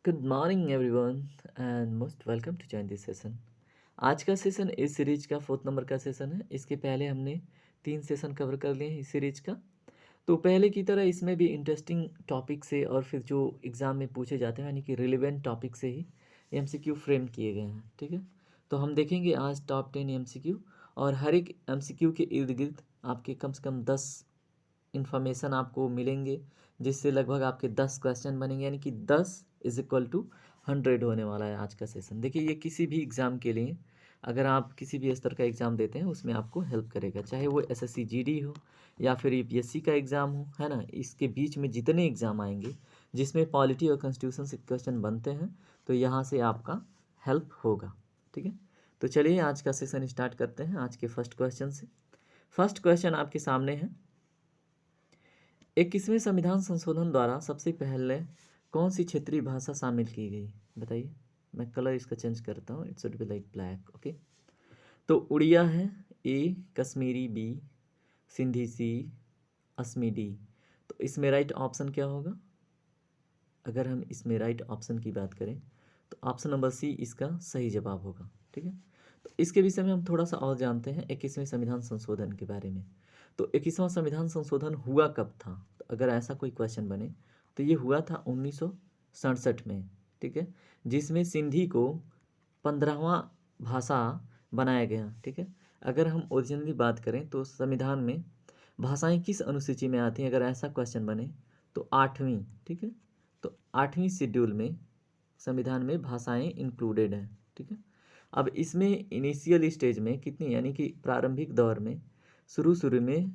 Good morning everyone and most welcome to join this session. आज का session इस series का 4th नंबर का सेशन है। इसके पहले हमने 3 सेशन कवर कर लिए हैं इस सीरीज का। तो पहले की तरह इसमें भी इंटरेस्टिंग टॉपिक से और फिर जो एग्ज़ाम में पूछे जाते हैं यानी कि रिलेवेंट टॉपिक से ही एमसीक्यू फ्रेम किए गए हैं। ठीक है, तो हम देखेंगे आज टॉप 10 एमसीक्यू और हर एक एमसीक्यू के इर्द गिर्द आपके कम से कम 10 इन्फॉर्मेशन आपको मिलेंगे, जिससे लगभग आपके 10 क्वेश्चन बनेंगे, यानी कि 10 = 100 होने वाला है आज का सेशन। देखिए, ये किसी भी एग्ज़ाम के लिए, अगर आप किसी भी स्तर का एग्ज़ाम देते हैं उसमें आपको हेल्प करेगा, चाहे वो एसएससी जीडी हो या फिर यूपीएससी का एग्ज़ाम हो, है ना। इसके बीच में जितने एग्ज़ाम आएंगे जिसमें पॉलिटी और कॉन्स्टिट्यूशन से क्वेश्चन बनते हैं, तो यहाँ से आपका हेल्प होगा। ठीक है, तो चलिए आज का सेशन स्टार्ट करते हैं आज के फर्स्ट क्वेश्चन से। फर्स्ट क्वेश्चन आपके सामने है, 21वें संविधान संशोधन द्वारा सबसे पहले कौन सी क्षेत्रीय भाषा शामिल की गई? बताइए। मैं कलर इसका चेंज करता हूँ, it should be like black. Okay, तो उड़िया है ए, कश्मीरी बी, सिंधी सी, असमी डी। तो इसमें राइट ऑप्शन क्या होगा? अगर हम इसमें राइट ऑप्शन की बात करें तो ऑप्शन नंबर सी इसका सही जवाब होगा। ठीक है, तो इसके विषय में हम थोड़ा सा और जानते हैं 21वें संविधान संशोधन के बारे में। तो 21वां संविधान संशोधन हुआ कब था? तो अगर ऐसा कोई क्वेश्चन बने तो ये हुआ था 1967 में। ठीक है, जिसमें सिंधी को 15वां भाषा बनाया गया। ठीक है, अगर हम ओरिजिनली बात करें तो संविधान में भाषाएं किस अनुसूची में आती हैं, अगर ऐसा क्वेश्चन बने तो 8वीं। ठीक है, तो 8वीं शेड्यूल में संविधान में भाषाएं इंक्लूडेड हैं। ठीक है, अब इसमें इनिशियल स्टेज में कितनी, यानी कि प्रारंभिक दौर में शुरू में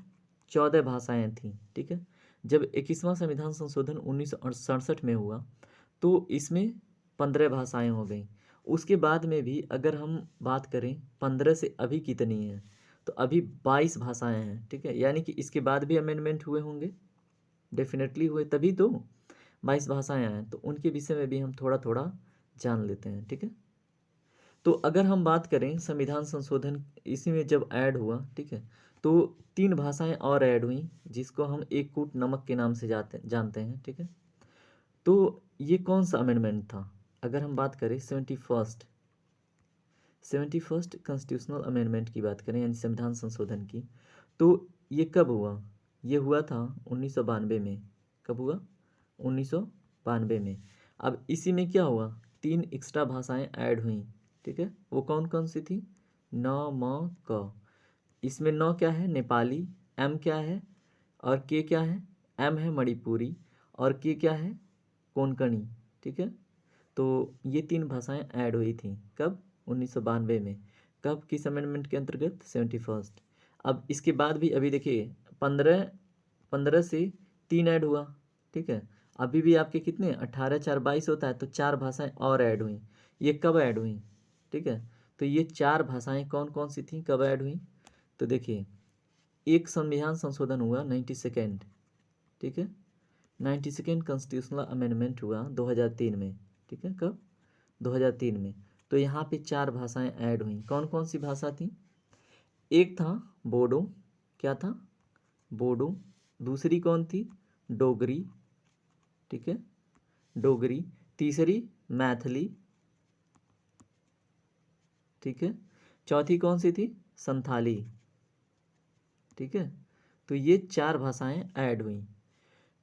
14 भाषाएं थीं। ठीक है, जब 21वां संविधान संशोधन 1967 में हुआ तो इसमें 15 भाषाएं हो गई। उसके बाद में भी अगर हम बात करें 15 से अभी कितनी हैं, तो अभी 22 भाषाएं हैं। ठीक है, यानी कि इसके बाद भी अमेंडमेंट हुए होंगे, डेफिनेटली हुए, तभी तो 22 भाषाएं हैं। तो उनके विषय में भी हम थोड़ा थोड़ा जान लेते हैं। ठीक है, तो अगर हम बात करें संविधान संशोधन इसी में जब ऐड हुआ, ठीक है, तो 3 भाषाएं और ऐड हुई जिसको हम एक कूट नमक के नाम से जानते हैं। ठीक है, तो ये कौन सा अमेंडमेंट था? अगर हम बात करें 71st कॉन्स्टिट्यूशनल अमेंडमेंट की बात करें, यानी संविधान संशोधन की, तो ये कब हुआ? ये हुआ था 1992 में। कब हुआ? 1992 में। अब इसी में क्या हुआ, 3 एक्स्ट्रा भाषाएं ऐड हुई। ठीक है, वो कौन कौन सी थी? न, म, क। इसमें न क्या है? नेपाली। एम क्या है? और के क्या है? एम है मणिपुरी और के क्या है? कोंकणी। ठीक है, तो ये 3 भाषाएं ऐड हुई थी कब? 1992 में। कब? किस अमेंडमेंट के अंतर्गत? 71st। अब इसके बाद भी अभी देखिए 15 15 से 3 ऐड हुआ। ठीक है, अभी भी आपके कितने, 18 4 22 होता है, तो 4 भाषाएं और ऐड हुई। ये कब ऐड हुई? ठीक है, तो ये 4 भाषाएं कौन कौन सी थी, कब ऐड हुई? तो देखिए, एक संविधान संशोधन हुआ 92nd। ठीक है, 92nd कॉन्स्टिट्यूशनल अमेंडमेंट हुआ 2003 में। ठीक है, कब? 2003 में। तो यहाँ पे 4 भाषाएं ऐड हुई। कौन कौन सी भाषा थी? एक था बोडो। क्या था? बोडो। दूसरी कौन थी? डोगरी। ठीक है, डोगरी। तीसरी मैथिली। ठीक है, चौथी कौन सी थी? संथाली। ठीक है, तो ये 4 भाषाएं ऐड हुई।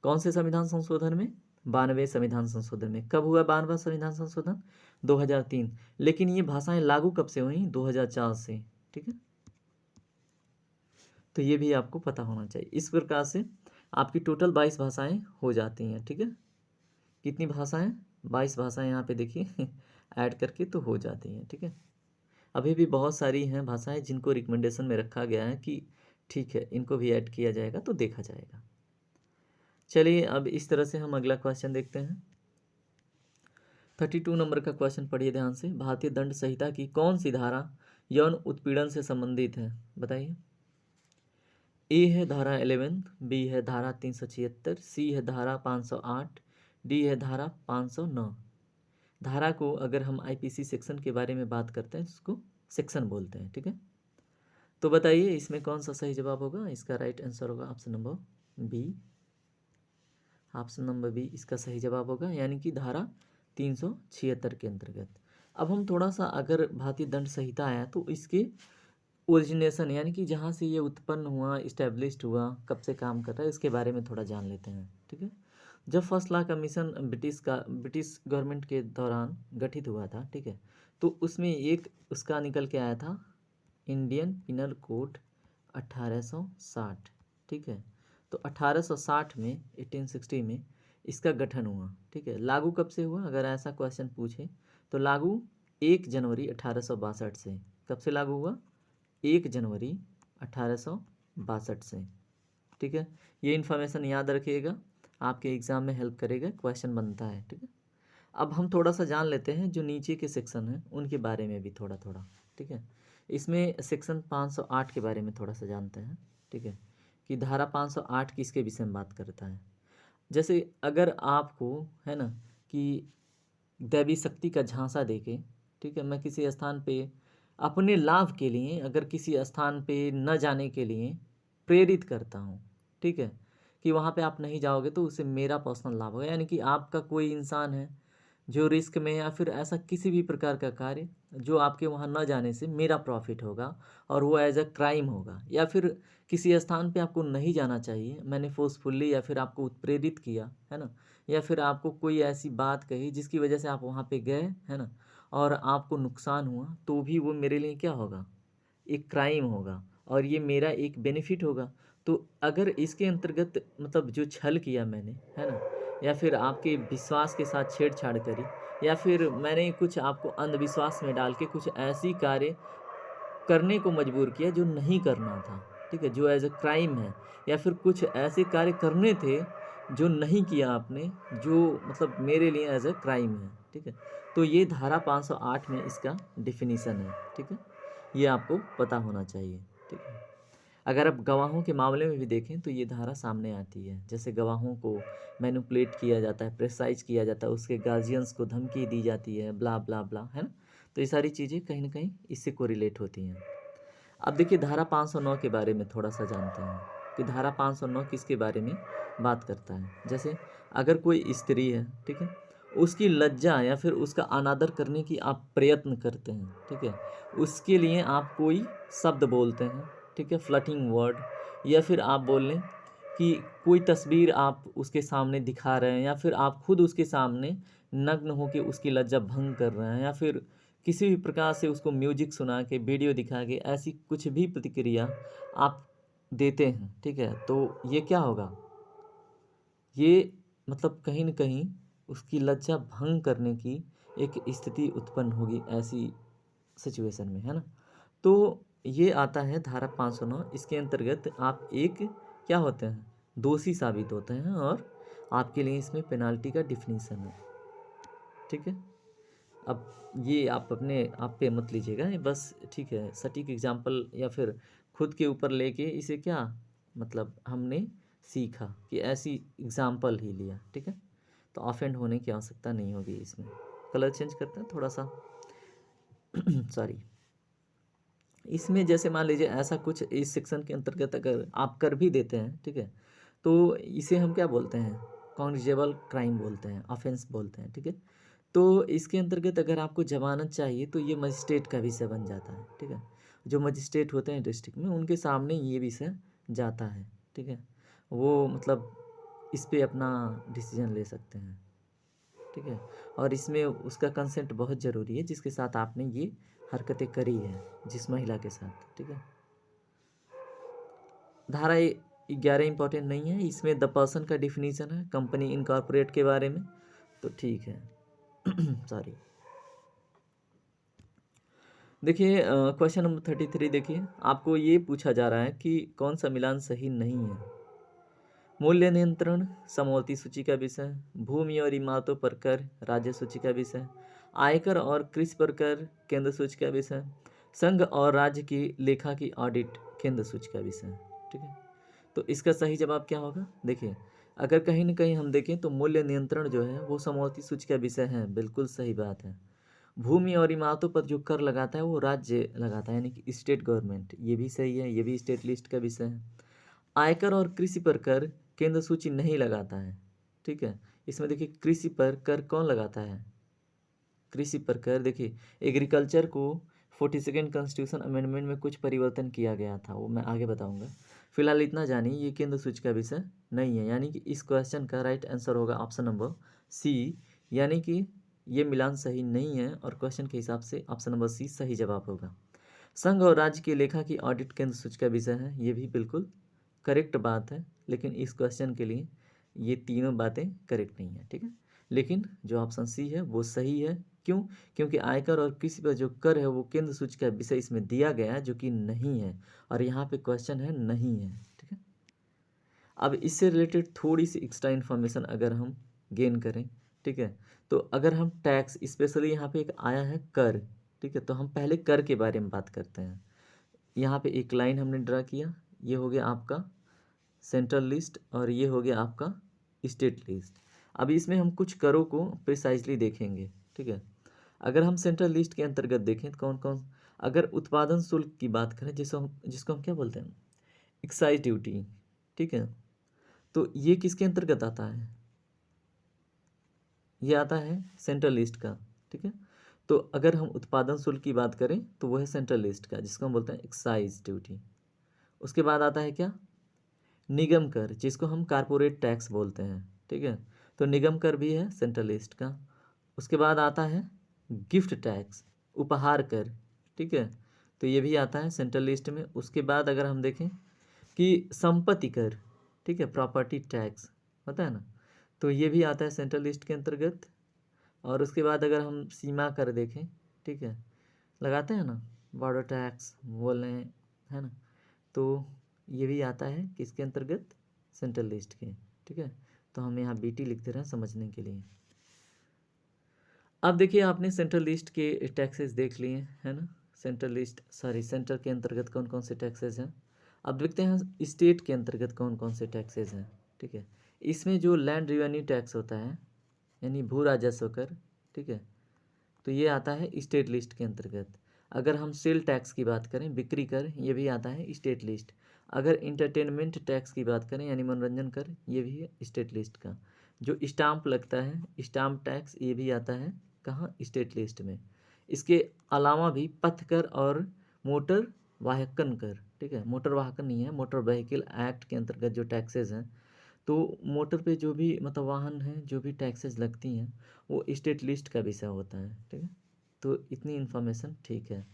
कौन से संविधान संशोधन में? 92वें संविधान संशोधन में। कब हुआ 92वां संविधान संशोधन? 2003। लेकिन ये भाषाएं लागू कब से हुई? 2004 से। ठीक है, तो ये भी आपको पता होना चाहिए। इस प्रकार से आपकी टोटल 22 भाषाएं हो जाती हैं। ठीक है, कितनी भाषाएं? 22 भाषाएं यहाँ पे देखिए ऐड करके तो हो जाती हैं। ठीक है, अभी भी बहुत सारी हैं भाषाएं जिनको रिकमेंडेशन में रखा गया है कि ठीक है इनको भी ऐड किया जाएगा, तो देखा जाएगा। चलिए अब इस तरह से हम अगला क्वेश्चन देखते हैं। 32 नंबर का क्वेश्चन पढ़िए ध्यान से। भारतीय दंड संहिता की कौन सी धारा यौन उत्पीड़न से संबंधित है? बताइए। ए है धारा 11, बी है धारा 376, सी है धारा 508, डी है धारा 509। धारा को अगर हम आईपीसी सेक्शन के बारे में बात करते हैं उसको सेक्शन बोलते हैं। ठीक है, तो बताइए इसमें कौन सा सही जवाब होगा? इसका राइट आंसर होगा option number B. Option number B इसका सही जवाब होगा, यानी कि धारा 376 के अंतर्गत। अब हम थोड़ा सा, अगर भारतीय दंड संहिता आया तो इसके ओरिजिनेशन यानी कि जहाँ से ये उत्पन्न हुआ, इस्टेब्लिश्ड हुआ, कब से काम कर रहा है, इसके बारे में थोड़ा जान लेते हैं। ठीक है, जब first law commission British government के दौरान गठित हुआ था, ठीक है, तो उसमें एक उसका निकल के आया था इंडियन पिनल कोड 1860। ठीक है, तो 1860 में 1860 में इसका गठन हुआ। ठीक है, लागू कब से हुआ, अगर ऐसा क्वेश्चन पूछे तो लागू 1 जनवरी 1862 से। कब से लागू हुआ? 1 जनवरी 1862 से। ठीक है, ये इन्फॉर्मेशन याद रखिएगा, आपके एग्ज़ाम में हेल्प करेगा, क्वेश्चन बनता है। ठीक है, अब हम थोड़ा सा जान लेते हैं जो नीचे के सेक्शन हैं उनके बारे में भी थोड़ा थोड़ा। ठीक है, इसमें सेक्शन 508 के बारे में थोड़ा सा जानते हैं। ठीक है, कि धारा 508 किसके विषय में बात करता है। जैसे अगर आपको है ना कि दैवी शक्ति का झांसा देके, ठीक है, मैं किसी स्थान पे अपने लाभ के लिए, अगर किसी स्थान पे न जाने के लिए प्रेरित करता हूँ, ठीक है, कि वहाँ पे आप नहीं जाओगे तो उससे मेरा पर्सनल लाभ होगा, यानी कि आपका कोई इंसान है जो रिस्क में, या फिर ऐसा किसी भी प्रकार का कार्य जो आपके वहाँ न जाने से मेरा प्रॉफिट होगा और वो एज अ क्राइम होगा, या फिर किसी स्थान पे आपको नहीं जाना चाहिए, मैंने फोर्सफुल्ली या फिर आपको उत्प्रेरित किया है ना, या फिर आपको कोई ऐसी बात कही जिसकी वजह से आप वहाँ पे गए है ना और आपको नुकसान हुआ, तो भी वो मेरे लिए क्या होगा, एक क्राइम होगा और ये मेरा एक बेनिफिट होगा। तो अगर इसके अंतर्गत मतलब जो छल किया मैंने है ना, या फिर आपके विश्वास के साथ छेड़छाड़ करी, या फिर मैंने कुछ आपको अंधविश्वास में डाल के कुछ ऐसी कार्य करने को मजबूर किया जो नहीं करना था, ठीक है, जो एज अ क्राइम है, या फिर कुछ ऐसे कार्य करने थे जो नहीं किया आपने, जो मतलब मेरे लिए एज अ क्राइम है। ठीक है, तो ये धारा 508 में इसका डिफिनीसन है। ठीक है, ये आपको पता होना चाहिए। ठीक है, अगर आप गवाहों के मामले में भी देखें तो ये धारा सामने आती है। जैसे गवाहों को मैनिपुलेट किया जाता है, प्रेसाइज किया जाता है, उसके गार्जियंस को धमकी दी जाती है, ब्ला ब्ला ब्ला, है ना। तो ये सारी चीज़ें कहीं ना कहीं इससे कोरिलेट होती हैं। अब देखिए धारा 509 के बारे में थोड़ा सा जानते हैं कि धारा 509 किसके बारे में बात करता है। जैसे अगर कोई स्त्री है, ठीक है, उसकी लज्जा या फिर उसका अनादर करने की आप प्रयत्न करते हैं, ठीक है, उसके लिए आप कोई शब्द बोलते हैं, ठीक है, फ्लटिंग वर्ड, या फिर आप बोल लें कि कोई तस्वीर आप उसके सामने दिखा रहे हैं, या फिर आप खुद उसके सामने नग्न होकर उसकी लज्जा भंग कर रहे हैं, या फिर किसी भी प्रकार से उसको म्यूजिक सुना के, वीडियो दिखा के, ऐसी कुछ भी प्रतिक्रिया आप देते हैं, ठीक है, तो ये क्या होगा, ये मतलब कहीं न कहीं उसकी लज्जा भंग करने की एक स्थिति उत्पन्न होगी ऐसी सिचुएशन में, है ना। तो ये आता है धारा 509। इसके अंतर्गत आप एक क्या होते हैं, दोषी साबित होते हैं, और आपके लिए इसमें पेनाल्टी का डिफिनीशन है। ठीक है, अब ये आप अपने आप पे मत लीजिएगा, ये बस ठीक है सटीक एग्जाम्पल या फिर खुद के ऊपर लेके इसे क्या मतलब हमने सीखा कि ऐसी एग्जाम्पल ही लिया। ठीक है, तो ऑफेंड होने की आवश्यकता नहीं होगी इसमें। कलर चेंज करते हैं थोड़ा सा सॉरी। इसमें जैसे मान लीजिए ऐसा कुछ इस सेक्शन के अंतर्गत अगर आप कर भी देते हैं, ठीक है, तो इसे हम क्या बोलते हैं, कॉन्जिबल क्राइम बोलते हैं, ऑफेंस बोलते हैं। ठीक है, तो इसके अंतर्गत अगर आपको जमानत चाहिए तो ये मजिस्ट्रेट का विषय बन जाता है। ठीक है, जो मजिस्ट्रेट होते हैं डिस्ट्रिक्ट में उनके सामने ये विषय जाता है। ठीक है, वो मतलब इस पे अपना डिसीजन ले सकते हैं। ठीक है, और इसमें उसका कंसेंट बहुत ज़रूरी है जिसके साथ आपने ये हरकतें करी है, जिस महिला के साथ। ठीक है, धारा 11 इंपॉर्टेंट नहीं है, इसमें द पर्सन का डिफिनीशन है कंपनी इनकॉर्पोरेट के बारे में, तो ठीक है सॉरी। देखिए क्वेश्चन नंबर 33 देखिए, आपको ये पूछा जा रहा है कि कौन सा मिलान सही नहीं है। मूल्य नियंत्रण समवर्ती सूची का विषय, भूमि और इमारतों पर कर राज्य सूची का विषय, आयकर और कृषि पर कर केंद्र सूची का विषय, संघ और राज्य की लेखा की ऑडिट केंद्र सूची का विषय। ठीक है, तो इसका सही जवाब क्या होगा। देखिए अगर कहीं ना कहीं हम देखें तो मूल्य नियंत्रण जो है वो समवर्ती सूची का विषय है, बिल्कुल सही बात है। भूमि और इमारतों पर जो कर लगाता है वो राज्य लगाता है, यानी कि स्टेट गवर्नमेंट, ये भी सही है, ये भी स्टेट लिस्ट का विषय है। आयकर और कृषि पर कर केंद्र सूची नहीं लगाता है। ठीक है, इसमें देखिए कृषि पर कर कौन लगाता है, कृषि पर कर, देखिए एग्रीकल्चर को 42nd कॉन्स्टिट्यूशन अमेंडमेंट में कुछ परिवर्तन किया गया था, वो मैं आगे बताऊंगा। फिलहाल इतना जानिए, ये केंद्र सूची का विषय नहीं है, यानी कि इस क्वेश्चन का राइट आंसर होगा ऑप्शन नंबर सी, यानी कि ये मिलान सही नहीं है और क्वेश्चन के हिसाब से ऑप्शन नंबर सी सही जवाब होगा। संघ और राज्य की लेखा की ऑडिट केंद्र सूची का विषय है, ये भी बिल्कुल करेक्ट बात है, लेकिन इस क्वेश्चन के लिए ये तीनों बातें करेक्ट नहीं है, ठीक है। लेकिन जो ऑप्शन सी है वो सही है, क्यों? क्योंकि आयकर और कृषि पर जो कर है वो केंद्र सूची का विषय इसमें दिया गया है, जो कि नहीं है, और यहाँ पे क्वेश्चन है नहीं है, ठीक है। अब इससे रिलेटेड थोड़ी सी एक्स्ट्रा इन्फॉर्मेशन अगर हम गेन करें, ठीक है, तो अगर हम टैक्स, स्पेशली यहाँ पे एक आया है कर, ठीक है, तो हम पहले कर के बारे में बात करते हैं। यहाँ पे एक लाइन हमने ड्रा किया, ये हो गया आपका सेंट्रल लिस्ट और ये हो गया आपका स्टेट लिस्ट। अभी इसमें हम कुछ करों को प्रिसाइजली देखेंगे, ठीक है। अगर हम सेंट्रल लिस्ट के अंतर्गत देखें तो कौन कौन, अगर उत्पादन शुल्क की बात करें जिसको हम क्या बोलते हैं, एक्साइज ड्यूटी, ठीक है, तो ये किसके अंतर्गत आता है, ये आता है सेंट्रल लिस्ट का, ठीक है। तो अगर हम उत्पादन शुल्क की बात करें तो वह है सेंट्रल लिस्ट का, जिसको हम बोलते हैं एक्साइज ड्यूटी। उसके बाद आता है क्या, निगम कर, जिसको हम कारपोरेट टैक्स बोलते हैं, ठीक है, तो निगम कर भी है सेंट्रल लिस्ट का। उसके बाद आता है गिफ्ट टैक्स, उपहार कर, ठीक है, तो ये भी आता है सेंट्रल लिस्ट में। उसके बाद अगर हम देखें कि संपत्ति कर, ठीक है, प्रॉपर्टी टैक्स होता है ना, तो ये भी आता है सेंट्रल लिस्ट के अंतर्गत। और उसके बाद अगर हम सीमा कर देखें, ठीक है, लगाते हैं ना, बॉर्डर टैक्स बोल रहे हैं, है ना, तो ये भी आता है किसके अंतर्गत, सेंट्रल लिस्ट के, ठीक है। तो हम यहाँ बीटी लिखते रहे समझने के लिए। अब देखिए आपने सेंट्रल लिस्ट के टैक्सेस देख लिए, है ना, सेंटर के अंतर्गत कौन कौन से टैक्सेस हैं। अब देखते हैं स्टेट के अंतर्गत कौन कौन से टैक्सेस हैं, ठीक है। इसमें जो लैंड रिवेन्यू टैक्स होता है, यानी भू राजस्व कर, ठीक है, तो ये आता है स्टेट लिस्ट के अंतर्गत। अगर हम सेल टैक्स की बात करें, बिक्री कर, ये भी आता है स्टेट लिस्ट। अगर इंटरटेनमेंट टैक्स की बात करें, यानी मनोरंजन कर, ये भी है स्टेट लिस्ट का। जो स्टाम्प लगता है, स्टाम्प टैक्स, ये भी आता है कहाँ, स्टेट लिस्ट में। इसके अलावा भी पथ कर और मोटर वाहन कर, ठीक है, मोटर वाहन नहीं है, मोटर व्हीकल एक्ट के अंतर्गत जो टैक्सेस हैं, तो मोटर पे जो भी मतलब वाहन हैं, जो भी टैक्सेस लगती हैं, वो स्टेट लिस्ट का विषय होता है, ठीक है। तो इतनी इन्फॉर्मेशन ठीक है।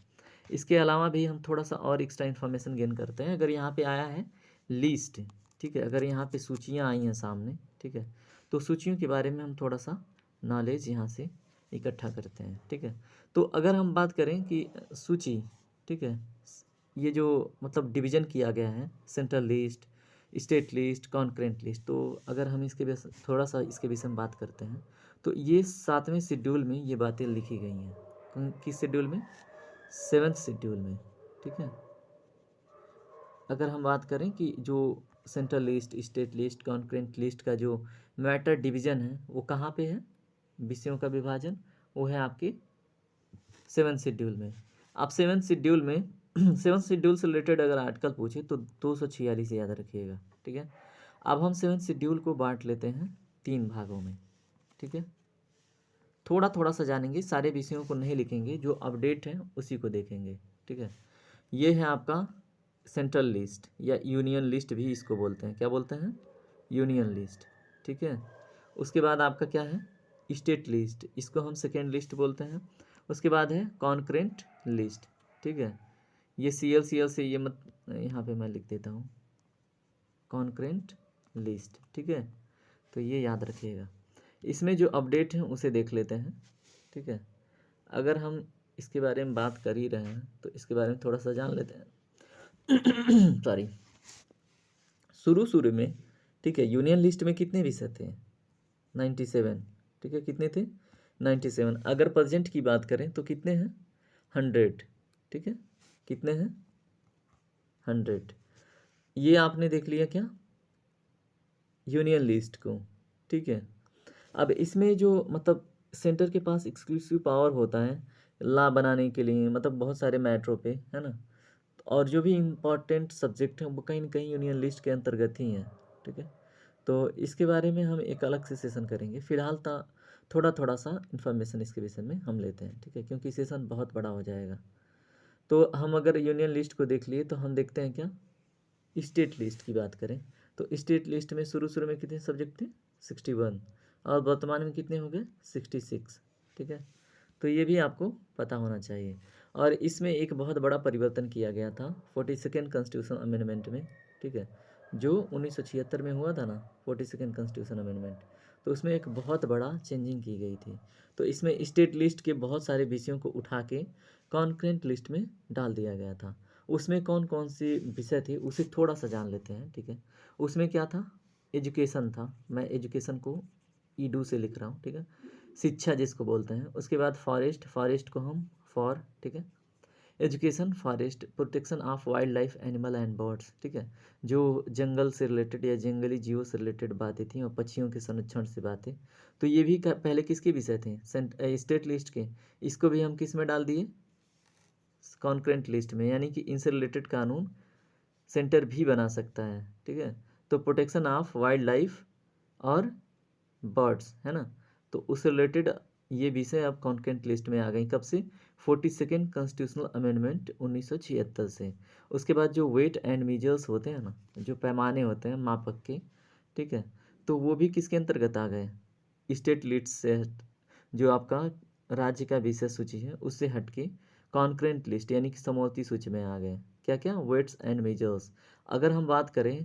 इसके अलावा भी हम थोड़ा सा और एक्स्ट्रा इन्फॉर्मेशन गेन करते हैं। अगर यहाँ पे आया है लिस्ट, ठीक है, अगर यहाँ पे सूचियाँ आई हैं सामने, ठीक है, तो सूचियों के बारे में हम थोड़ा सा नॉलेज यहाँ से इकट्ठा करते हैं, ठीक है। तो अगर हम बात करें कि सूची, ठीक है, ये जो मतलब डिवीज़न किया गया है, central list, state list, concurrent list, तो अगर हम इसके विषय थोड़ा सा इसके विषय में बात करते हैं, तो ये 7वें शेड्यूल में ये बातें लिखी गई हैं। किस शेड्यूल में, 7th शेड्यूल में, ठीक है। अगर हम बात करें कि जो central list, state list, concurrent list का जो मैटर डिवीज़न है वो कहाँ पे है, विषयों का विभाजन, वो है आपके 7th शेड्यूल में। आप 7th शेड्यूल में 7th शेड्यूल से रिलेटेड अगर आर्टिकल पूछे तो 246 याद रखिएगा, ठीक है। अब हम 7th शेड्यूल को बांट लेते हैं 3 भागों में, ठीक है। थोड़ा थोड़ा सा जानेंगे, सारे विषयों को नहीं लिखेंगे, जो अपडेट है उसी को देखेंगे, ठीक है। ये है आपका सेंट्रल लिस्ट या यूनियन लिस्ट भी इसको बोलते हैं, क्या बोलते हैं, यूनियन लिस्ट, ठीक है। उसके बाद आपका क्या है, स्टेट लिस्ट, इसको हम सेकेंड लिस्ट बोलते हैं। उसके बाद है कॉन्करेंट लिस्ट, ठीक है, ये सी एल से ये मत, यहाँ पे मैं लिख देता हूँ कॉन्करेंट लिस्ट, ठीक है। तो ये याद रखिएगा। इसमें जो अपडेट है उसे देख लेते हैं, ठीक है। अगर हम इसके बारे में बात कर ही रहे हैं तो इसके बारे में थोड़ा सा जान लेते हैं सॉरी। शुरू में, ठीक है, यूनियन लिस्ट में कितने विषय थे, 97, ठीक है, कितने थे, 97। अगर प्रेजेंट की बात करें तो कितने हैं, 100, ठीक है, कितने हैं, 100। ये आपने देख लिया क्या, यूनियन लिस्ट को, ठीक है। अब इसमें जो मतलब सेंटर के पास एक्सक्लूसिव पावर होता है लॉ बनाने के लिए, मतलब बहुत सारे मैटरों पे, है ना, और जो भी इम्पोर्टेंट सब्जेक्ट हैं वो कहीं ना कहीं यूनियन लिस्ट के अंतर्गत ही हैं, ठीक है। तो इसके बारे में हम एक अलग से सेशन करेंगे। फिलहाल थोड़ा थोड़ा सा इन्फॉर्मेशन इसके विषय में हम लेते हैं, ठीक है, क्योंकि सेशन बहुत बड़ा हो जाएगा। तो हम अगर यूनियन लिस्ट को देख लिए तो हम देखते हैं क्या, स्टेट लिस्ट की बात करें तो स्टेट लिस्ट में शुरू शुरू में कितने सब्जेक्ट थे, 61, और वर्तमान में कितने हो गए, 66, ठीक है। तो ये भी आपको पता होना चाहिए। और इसमें एक बहुत बड़ा परिवर्तन किया गया था 42nd कॉन्स्टिट्यूशन अमेंडमेंट में, ठीक है, जो 1976 में हुआ था ना, 42nd कॉन्स्टिट्यूशन अमेंडमेंट। तो उसमें एक बहुत बड़ा चेंजिंग की गई थी। तो इसमें स्टेट लिस्ट के बहुत सारे विषयों को उठा के कॉन्करेंट लिस्ट में डाल दिया गया था। उसमें कौन कौन सी विषय थे उसे थोड़ा सा जान लेते हैं, ठीक है। उसमें क्या था, एजुकेशन था, मैं एजुकेशन को ईडू से लिख रहा हूँ, ठीक है, शिक्षा जिसको बोलते हैं। उसके बाद फॉरेस्ट, फॉरेस्ट को हम फॉर, ठीक है, education, forest, protection of wild life animal and birds, ठीक है, जो जंगल से रिलेटेड या जंगली जीवों से रिलेटेड बातें थी और पक्षियों के संरक्षण से बातें। तो ये भी पहले किसके विषय थे, स्टेट लिस्ट के। इसको भी हम किस में डाल दिए, कॉन्करेंट लिस्ट में, यानी कि इनसे रिलेटेड कानून सेंटर भी बना सकता है, ठीक है। तो प्रोटेक्शन ऑफ वाइल्ड लाइफ और बर्ड्स है ना, तो उससे रिलेटेड ये विषय अब कॉन्करेंट लिस्ट में आ गई। कब से, 42nd कॉन्स्टिट्यूशनल अमेंडमेंट 1976 से। उसके बाद जो वेट एंड मीजर्स होते हैं ना, जो पैमाने होते हैं मापक के, ठीक है, तो वो भी किसके अंतर्गत आ गए, स्टेट लिस्ट से जो आपका राज्य का विषय सूची है उससे हटके कॉन्करेंट लिस्ट यानी कि समवर्ती सूची में आ गए। क्या क्या, वेट्स एंड मेजर्स। अगर हम बात करें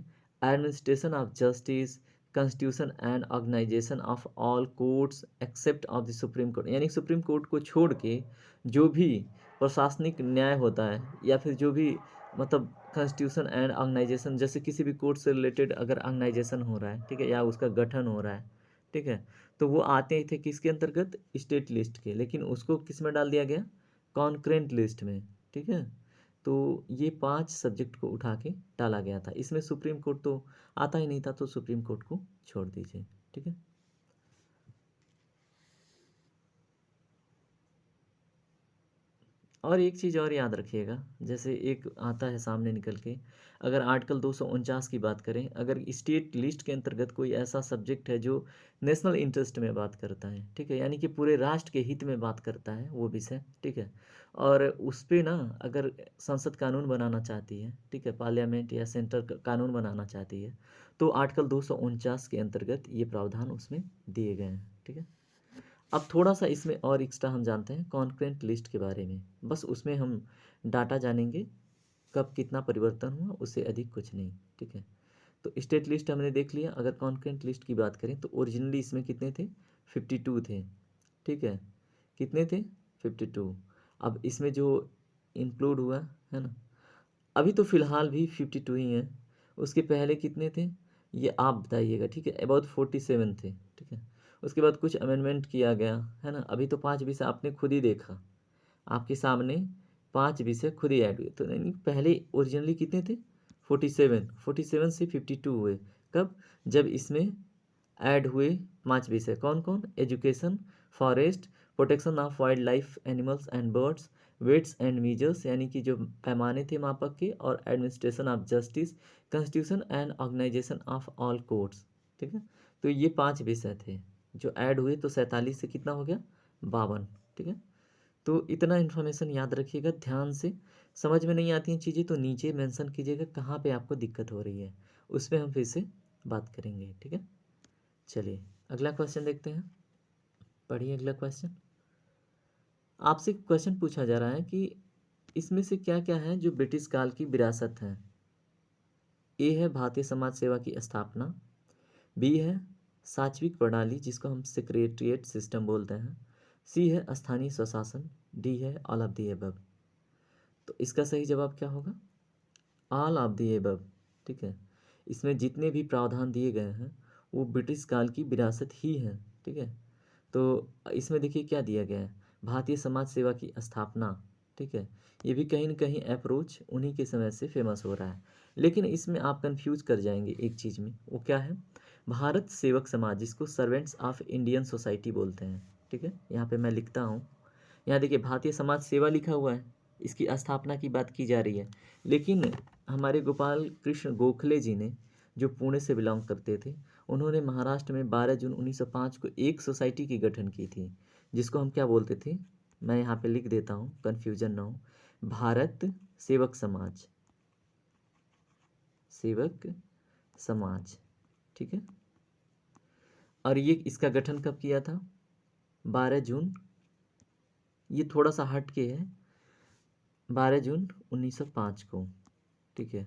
administration of justice, constitution and organization of all courts except of the supreme court, यानी सुप्रीम कोर्ट को छोड़ के जो भी प्रशासनिक न्याय होता है या फिर जो भी मतलब कॉन्स्टिट्यूशन एंड ऑर्गेनाइजेशन, जैसे किसी भी कोर्ट से रिलेटेड अगर ऑर्गेनाइजेशन हो रहा है, ठीक है, या उसका गठन हो रहा है, ठीक है, तो वो आते थे किसके अंतर्गत, स्टेट लिस्ट के, लेकिन उसको किस में डाल दिया गया, कॉन्करेंट लिस्ट में, ठीक है। तो ये 5 सब्जेक्ट को उठा के डाला गया था। इसमें सुप्रीम कोर्ट तो आता ही नहीं था, तो सुप्रीम कोर्ट को छोड़ दीजिए, ठीक है। और एक चीज़ और याद रखिएगा, जैसे एक आता है सामने निकल के, अगर आर्टिकल 249 की बात करें, अगर स्टेट लिस्ट के अंतर्गत कोई ऐसा सब्जेक्ट है जो नेशनल इंटरेस्ट में बात करता है, ठीक है, यानी कि पूरे राष्ट्र के हित में बात करता है वो विषय, ठीक है, और उस पर ना अगर संसद कानून बनाना चाहती है, ठीक है, पार्लियामेंट या सेंटर कानून बनाना चाहती है, तो आर्टिकल 249 के अंतर्गत ये प्रावधान उसमें दिए गए हैं, ठीक है। अब थोड़ा सा इसमें और एक्स्ट्रा हम जानते हैं कॉन्करेंट लिस्ट के बारे में, बस उसमें हम डाटा जानेंगे कब कितना परिवर्तन हुआ, उससे अधिक कुछ नहीं, ठीक है। तो स्टेट लिस्ट हमने देख लिया। अगर कॉन्करेंट लिस्ट की बात करें तो ओरिजिनली इसमें कितने थे, 52 थे, ठीक है, कितने थे, 52। अब इसमें जो इंक्लूड हुआ है ना, अभी तो फ़िलहाल भी 52 ही हैं। उसके पहले कितने थे, ये आप बताइएगा, ठीक है, अबाउट 47 थे, ठीक है। उसके बाद कुछ अमेंडमेंट किया गया है ना, अभी तो 5 विषय आपने खुद ही देखा, आपके सामने 5 विषय खुद ही ऐड हुए। तो यानी पहले ओरिजिनली कितने थे, 47, 47 से 52 हुए। कब, जब इसमें ऐड हुए 5 विषय, कौन कौन, education, forest, protection of wild life animals and birds, weights and measures यानी कि जो पैमाने थे मापक के, और administration of justice, constitution and organization of all courts, ठीक है। तो ये 5 विषय थे जो ऐड हुए, तो 47 से कितना हो गया, 52, ठीक है। तो इतना इन्फॉर्मेशन याद रखिएगा ध्यान से। समझ में नहीं आती हैं चीज़ें तो नीचे मेंशन कीजिएगा कहाँ पे आपको दिक्कत हो रही है, उस पर हम फिर से बात करेंगे, ठीक है। चलिए अगला क्वेश्चन देखते हैं, पढ़िए अगला क्वेश्चन। आपसे क्वेश्चन पूछा जा रहा है कि इसमें से क्या क्या है जो ब्रिटिश काल की विरासत है। ए है भारतीय समाज सेवा की स्थापना, बी है साचविक प्रणाली जिसको हम सेक्रेटरिएट सिस्टम बोलते हैं, सी है स्थानीय स्वशासन, डी है ऑल ऑफ दी एबव। तो इसका सही जवाब क्या होगा, ऑल ऑफ दी एबव, ठीक है। इसमें जितने भी प्रावधान दिए गए हैं वो ब्रिटिश काल की विरासत ही है, ठीक है। तो इसमें देखिए क्या दिया गया है, भारतीय समाज सेवा की स्थापना, ठीक है, ये भी कहीं ना कहीं अप्रोच उन्हीं के समय से फेमस हो रहा है। लेकिन इसमें आप कंफ्यूज कर जाएंगे एक चीज़ में, वो क्या है, भारत सेवक समाज जिसको सर्वेंट्स ऑफ इंडियन सोसाइटी बोलते हैं, ठीक है। यहाँ पे मैं लिखता हूँ, यहाँ देखिए भारतीय समाज सेवा लिखा हुआ है, इसकी स्थापना की बात की जा रही है। लेकिन हमारे गोपाल कृष्ण गोखले जी ने, जो पुणे से बिलोंग करते थे, उन्होंने महाराष्ट्र में 12 जून 1905 को एक सोसाइटी की गठन की थी, जिसको हम क्या बोलते थे, मैं यहाँ पे लिख देता हूँ, कन्फ्यूजन ना हो, भारत सेवक समाज, सेवक समाज, ठीक है। और ये इसका गठन कब किया था, 12 जून, ये थोड़ा सा हट के है, 12 जून 1905 को, ठीक है।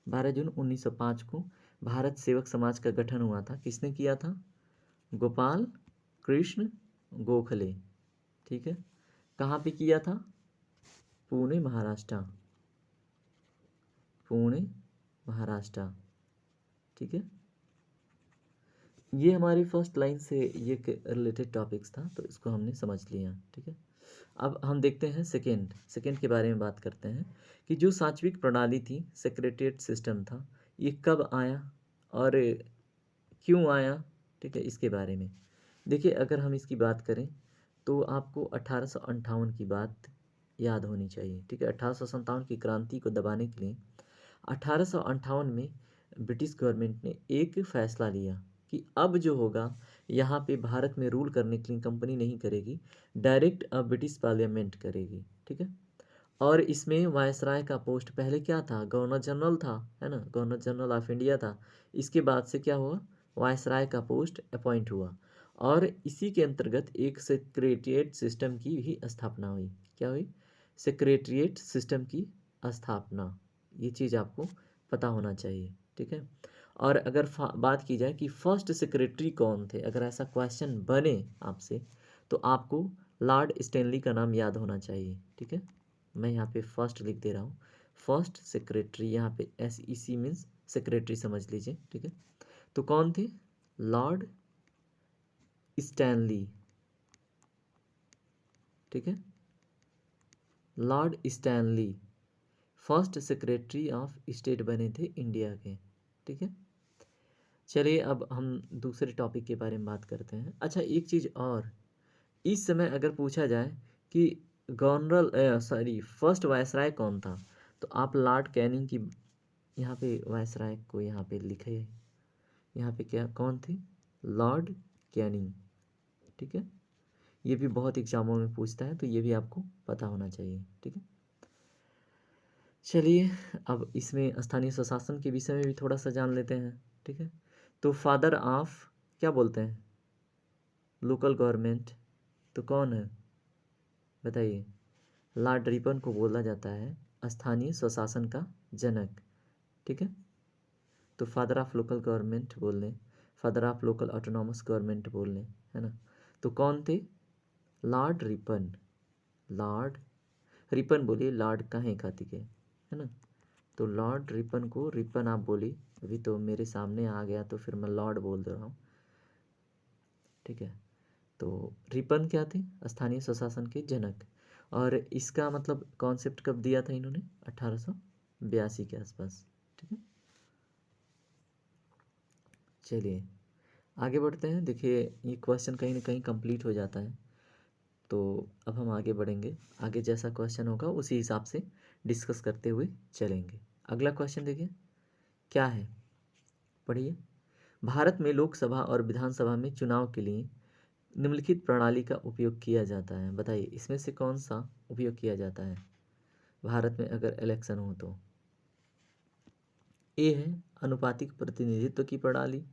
12 जून 1905 को भारत सेवक समाज का गठन हुआ था। किसने किया था, गोपाल कृष्ण गोखले, ठीक है। कहाँ पे किया था, पुणे महाराष्ट्र, पुणे महाराष्ट्र, ठीक है। ये हमारी फर्स्ट लाइन से ये रिलेटेड टॉपिक्स था, तो इसको हमने समझ लिया, ठीक है। अब हम देखते हैं सेकेंड के बारे में बात करते हैं कि जो सात्विक प्रणाली थी, सेक्रेटरिएट सिस्टम था, ये कब आया और क्यों आया, ठीक है, इसके बारे में देखिए। अगर हम इसकी बात करें तो आपको 1858 की बात याद होनी चाहिए, ठीक है। 1857 की क्रांति को दबाने के लिए 1858 में ब्रिटिश गवर्नमेंट ने एक फैसला लिया कि अब जो होगा यहाँ पे भारत में रूल करने के लिए कंपनी नहीं करेगी, डायरेक्ट अब ब्रिटिश पार्लियामेंट करेगी, ठीक है। और इसमें वायसराय का पोस्ट पहले क्या था, गवर्नर जनरल था, है ना, गवर्नर जनरल ऑफ इंडिया था। इसके बाद से क्या हुआ, वायसराय का पोस्ट अपॉइंट हुआ और इसी के अंतर्गत एक सेक्रेटरिएट सिस्टम की भी स्थापना हुई। क्या हुई, सेक्रेटरिएट सिस्टम की स्थापना, ये चीज़ आपको पता होना चाहिए, ठीक है। और अगर बात की जाए कि फर्स्ट सेक्रेटरी कौन थे, अगर ऐसा क्वेश्चन बने आपसे तो आपको लॉर्ड स्टैनली का नाम याद होना चाहिए, ठीक है। मैं यहाँ पे फर्स्ट लिख दे रहा हूँ, फर्स्ट सेक्रेटरी, यहाँ पे SEC मीन्स सेक्रेटरी समझ लीजिए, ठीक है। तो कौन थे, लॉर्ड स्टैनली, ठीक है, Lord Stanley first secretary of state बने थे इंडिया के, ठीक है। चलिए अब हम दूसरे टॉपिक के बारे में बात करते हैं। अच्छा एक चीज़ और, इस समय अगर पूछा जाए कि फर्स्ट वायसराय कौन था, तो आप लॉर्ड कैनिंग की यहाँ पे वायसराय को यहाँ पे लिखे, यहाँ पे क्या कौन थे, लॉर्ड कैनिंग, ठीक है। ये भी बहुत एग्जामों में पूछता है, तो ये भी आपको पता होना चाहिए, ठीक है। चलिए अब इसमें स्थानीय स्वशासन के विषय में भी थोड़ा सा जान लेते हैं, ठीक है। तो फादर ऑफ क्या बोलते हैं, लोकल गवर्नमेंट, तो कौन है बताइए, लॉर्ड रिपन को बोला जाता है स्थानीय स्वशासन का जनक, ठीक है। तो फादर ऑफ लोकल गवर्नमेंट बोल लें, father of local autonomous government बोल लें, है ना। तो कौन थे, लॉर्ड रिपन, लॉर्ड रिपन बोलिए, लॉर्ड कहाँ खाती है ना। तो लॉर्ड रिपन को, रिपन आप बोली, अभी तो मेरे सामने आ गया तो फिर मैं लॉर्ड बोल दे रहा हूँ, ठीक है। तो रिपन क्या थे, स्थानीय स्वशासन के जनक। और इसका मतलब कॉन्सेप्ट कब दिया था इन्होंने, 1882 के आसपास, ठीक है। चलिए आगे बढ़ते हैं। देखिए ये क्वेश्चन कहीं ना कहीं कंप्लीट हो जाता है, तो अब हम आगे बढ़ेंगे, आगे जैसा क्वेश्चन होगा उसी हिसाब से डिस्कस करते हुए चलेंगे। अगला क्वेश्चन देखिए क्या है, पढ़िए। भारत में लोकसभा और विधानसभा में चुनाव के लिए निम्नलिखित प्रणाली का उपयोग किया जाता है, बताइए इसमें से कौन सा उपयोग किया जाता है भारत में अगर इलेक्शन हो तो। ए है अनुपातिक प्रतिनिधित्व की प्रणाली,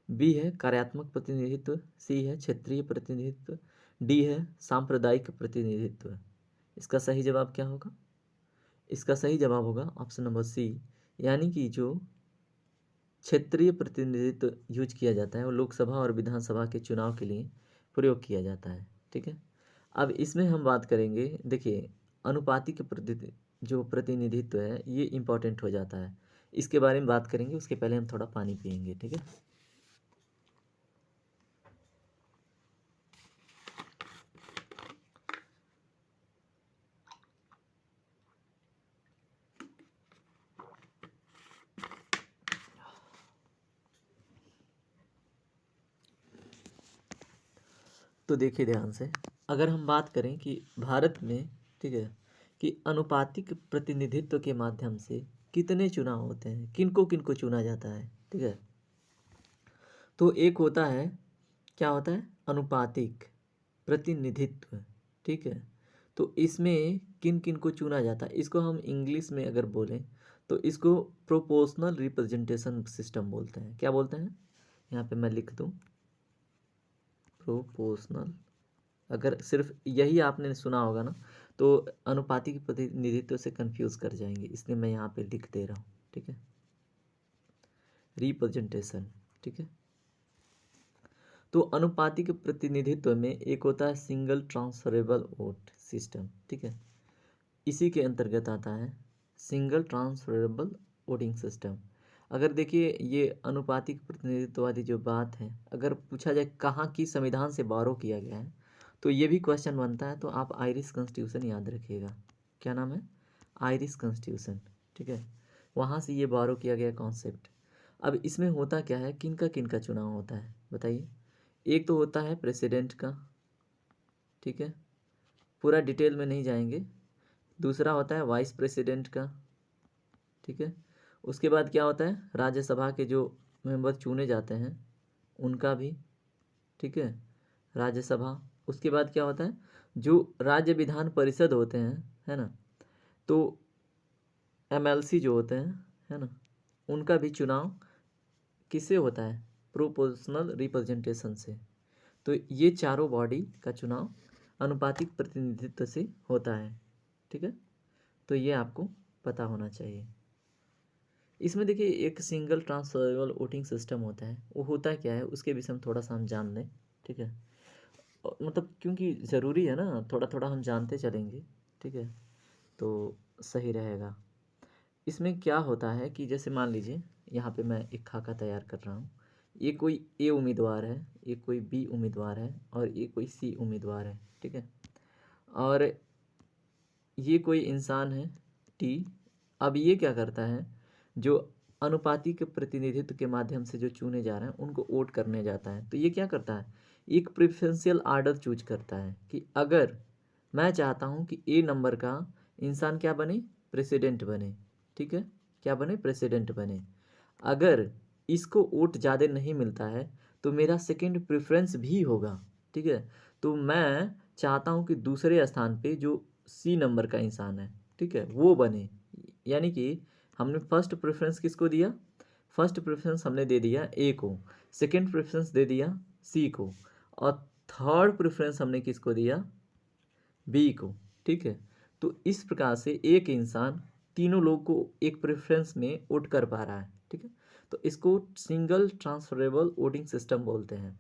बी है कार्यात्मक प्रतिनिधित्व, सी है क्षेत्रीय प्रतिनिधित्व, डी है सांप्रदायिक प्रतिनिधित्व। इसका सही जवाब क्या होगा, इसका सही जवाब होगा ऑप्शन नंबर सी, यानी कि जो क्षेत्रीय प्रतिनिधित्व यूज किया जाता है वो लोकसभा और विधानसभा के चुनाव के लिए प्रयोग किया जाता है, ठीक है। अब इसमें हम बात करेंगे, देखिए अनुपातिक जो प्रतिनिधित्व है ये इम्पोर्टेंट हो जाता है, इसके बारे में बात करेंगे, उसके पहले हम थोड़ा पानी पियेंगे, ठीक है। तो देखिए ध्यान से, अगर हम बात करें कि भारत में, ठीक है, कि अनुपातिक प्रतिनिधित्व के माध्यम से कितने चुनाव होते हैं, किनको किनको चुना जाता है, ठीक है। तो एक होता है, क्या होता है, अनुपातिक प्रतिनिधित्व, ठीक है। तो इसमें किन किन को चुना जाता है, इसको हम इंग्लिश में अगर बोलें तो इसको प्रोपोर्शनल रिप्रेजेंटेशन सिस्टम बोलते हैं। क्या बोलते हैं, यहाँ पे मैं लिख दूँ प्रोपोर्शनल। अगर सिर्फ यही आपने सुना होगा ना तो अनुपातिक प्रतिनिधित्व से कंफ्यूज कर जाएंगे, इसलिए मैं यहाँ पे लिख दे रहा हूँ, ठीक है, रिप्रेजेंटेशन, ठीक है। तो अनुपातिक प्रतिनिधित्व में एक होता है सिंगल ट्रांसफरेबल वोट सिस्टम, ठीक है, इसी के अंतर्गत आता है सिंगल ट्रांसफरेबल वोटिंग सिस्टम। अगर देखिए ये अनुपातिक प्रतिनिधित्व वाली जो बात है, अगर पूछा जाए कहाँ की संविधान से बारो किया गया है तो ये भी क्वेश्चन बनता है, तो आप आयरिश कॉन्स्टिट्यूशन याद रखिएगा। क्या नाम है, आयरिश कॉन्स्टिट्यूशन, ठीक है, वहाँ से ये बारो किया गया कॉन्सेप्ट। अब इसमें होता क्या है, किन का चुनाव होता है बताइए। एक तो होता है प्रेसिडेंट का, ठीक है, पूरा डिटेल में नहीं जाएंगे। दूसरा होता है वाइस प्रेसिडेंट का, ठीक है। उसके बाद क्या होता है, राज्यसभा के जो मेंबर चुने जाते हैं उनका भी, ठीक है, राज्यसभा। उसके बाद क्या होता है, जो राज्य विधान परिषद होते हैं, है ना, तो एमएलसी जो होते हैं, है ना, उनका भी चुनाव किससे होता है, प्रोपोर्शनल रिप्रेजेंटेशन से। तो ये चारों बॉडी का चुनाव अनुपातिक प्रतिनिधित्व से होता है, ठीक है। तो ये आपको पता होना चाहिए। इसमें देखिए एक सिंगल ट्रांसफरेबल वोटिंग सिस्टम होता है, वो होता क्या है उसके विषय में थोड़ा सा हम जान लें, ठीक है, मतलब क्योंकि ज़रूरी है ना, थोड़ा थोड़ा हम जानते चलेंगे, ठीक है, तो सही रहेगा। इसमें क्या होता है कि जैसे मान लीजिए यहाँ पे मैं एक खाका तैयार कर रहा हूँ, ये कोई ए उम्मीदवार है, ये कोई बी उम्मीदवार है और ये कोई सी उम्मीदवार है, ठीक है, और ये कोई इंसान है टी। अब ये क्या करता है, जो अनुपातिक प्रतिनिधित्व के माध्यम से जो चुने जा रहे हैं उनको वोट करने जाता है, तो ये क्या करता है, एक प्रेफरेंशियल आर्डर चूज करता है कि अगर मैं चाहता हूँ कि ए नंबर का इंसान क्या बने, प्रेसिडेंट बने, ठीक है, क्या बने, प्रेसिडेंट बने। अगर इसको वोट ज़्यादा नहीं मिलता है तो मेरा सेकंड प्रेफरेंस भी होगा, ठीक है, तो मैं चाहता हूँ कि दूसरे स्थान पे जो सी नंबर का इंसान है, ठीक है, वो बने। यानी कि हमने फर्स्ट प्रेफरेंस किसको दिया, फर्स्ट प्रेफरेंस हमने दे दिया ए को, सेकंड प्रेफरेंस दे दिया सी को, और थर्ड प्रेफरेंस हमने किसको दिया, बी को, ठीक है। तो इस प्रकार से एक इंसान तीनों लोग को एक प्रेफरेंस में वोट कर पा रहा है, ठीक है, तो इसको सिंगल ट्रांसफरेबल वोटिंग सिस्टम बोलते हैं,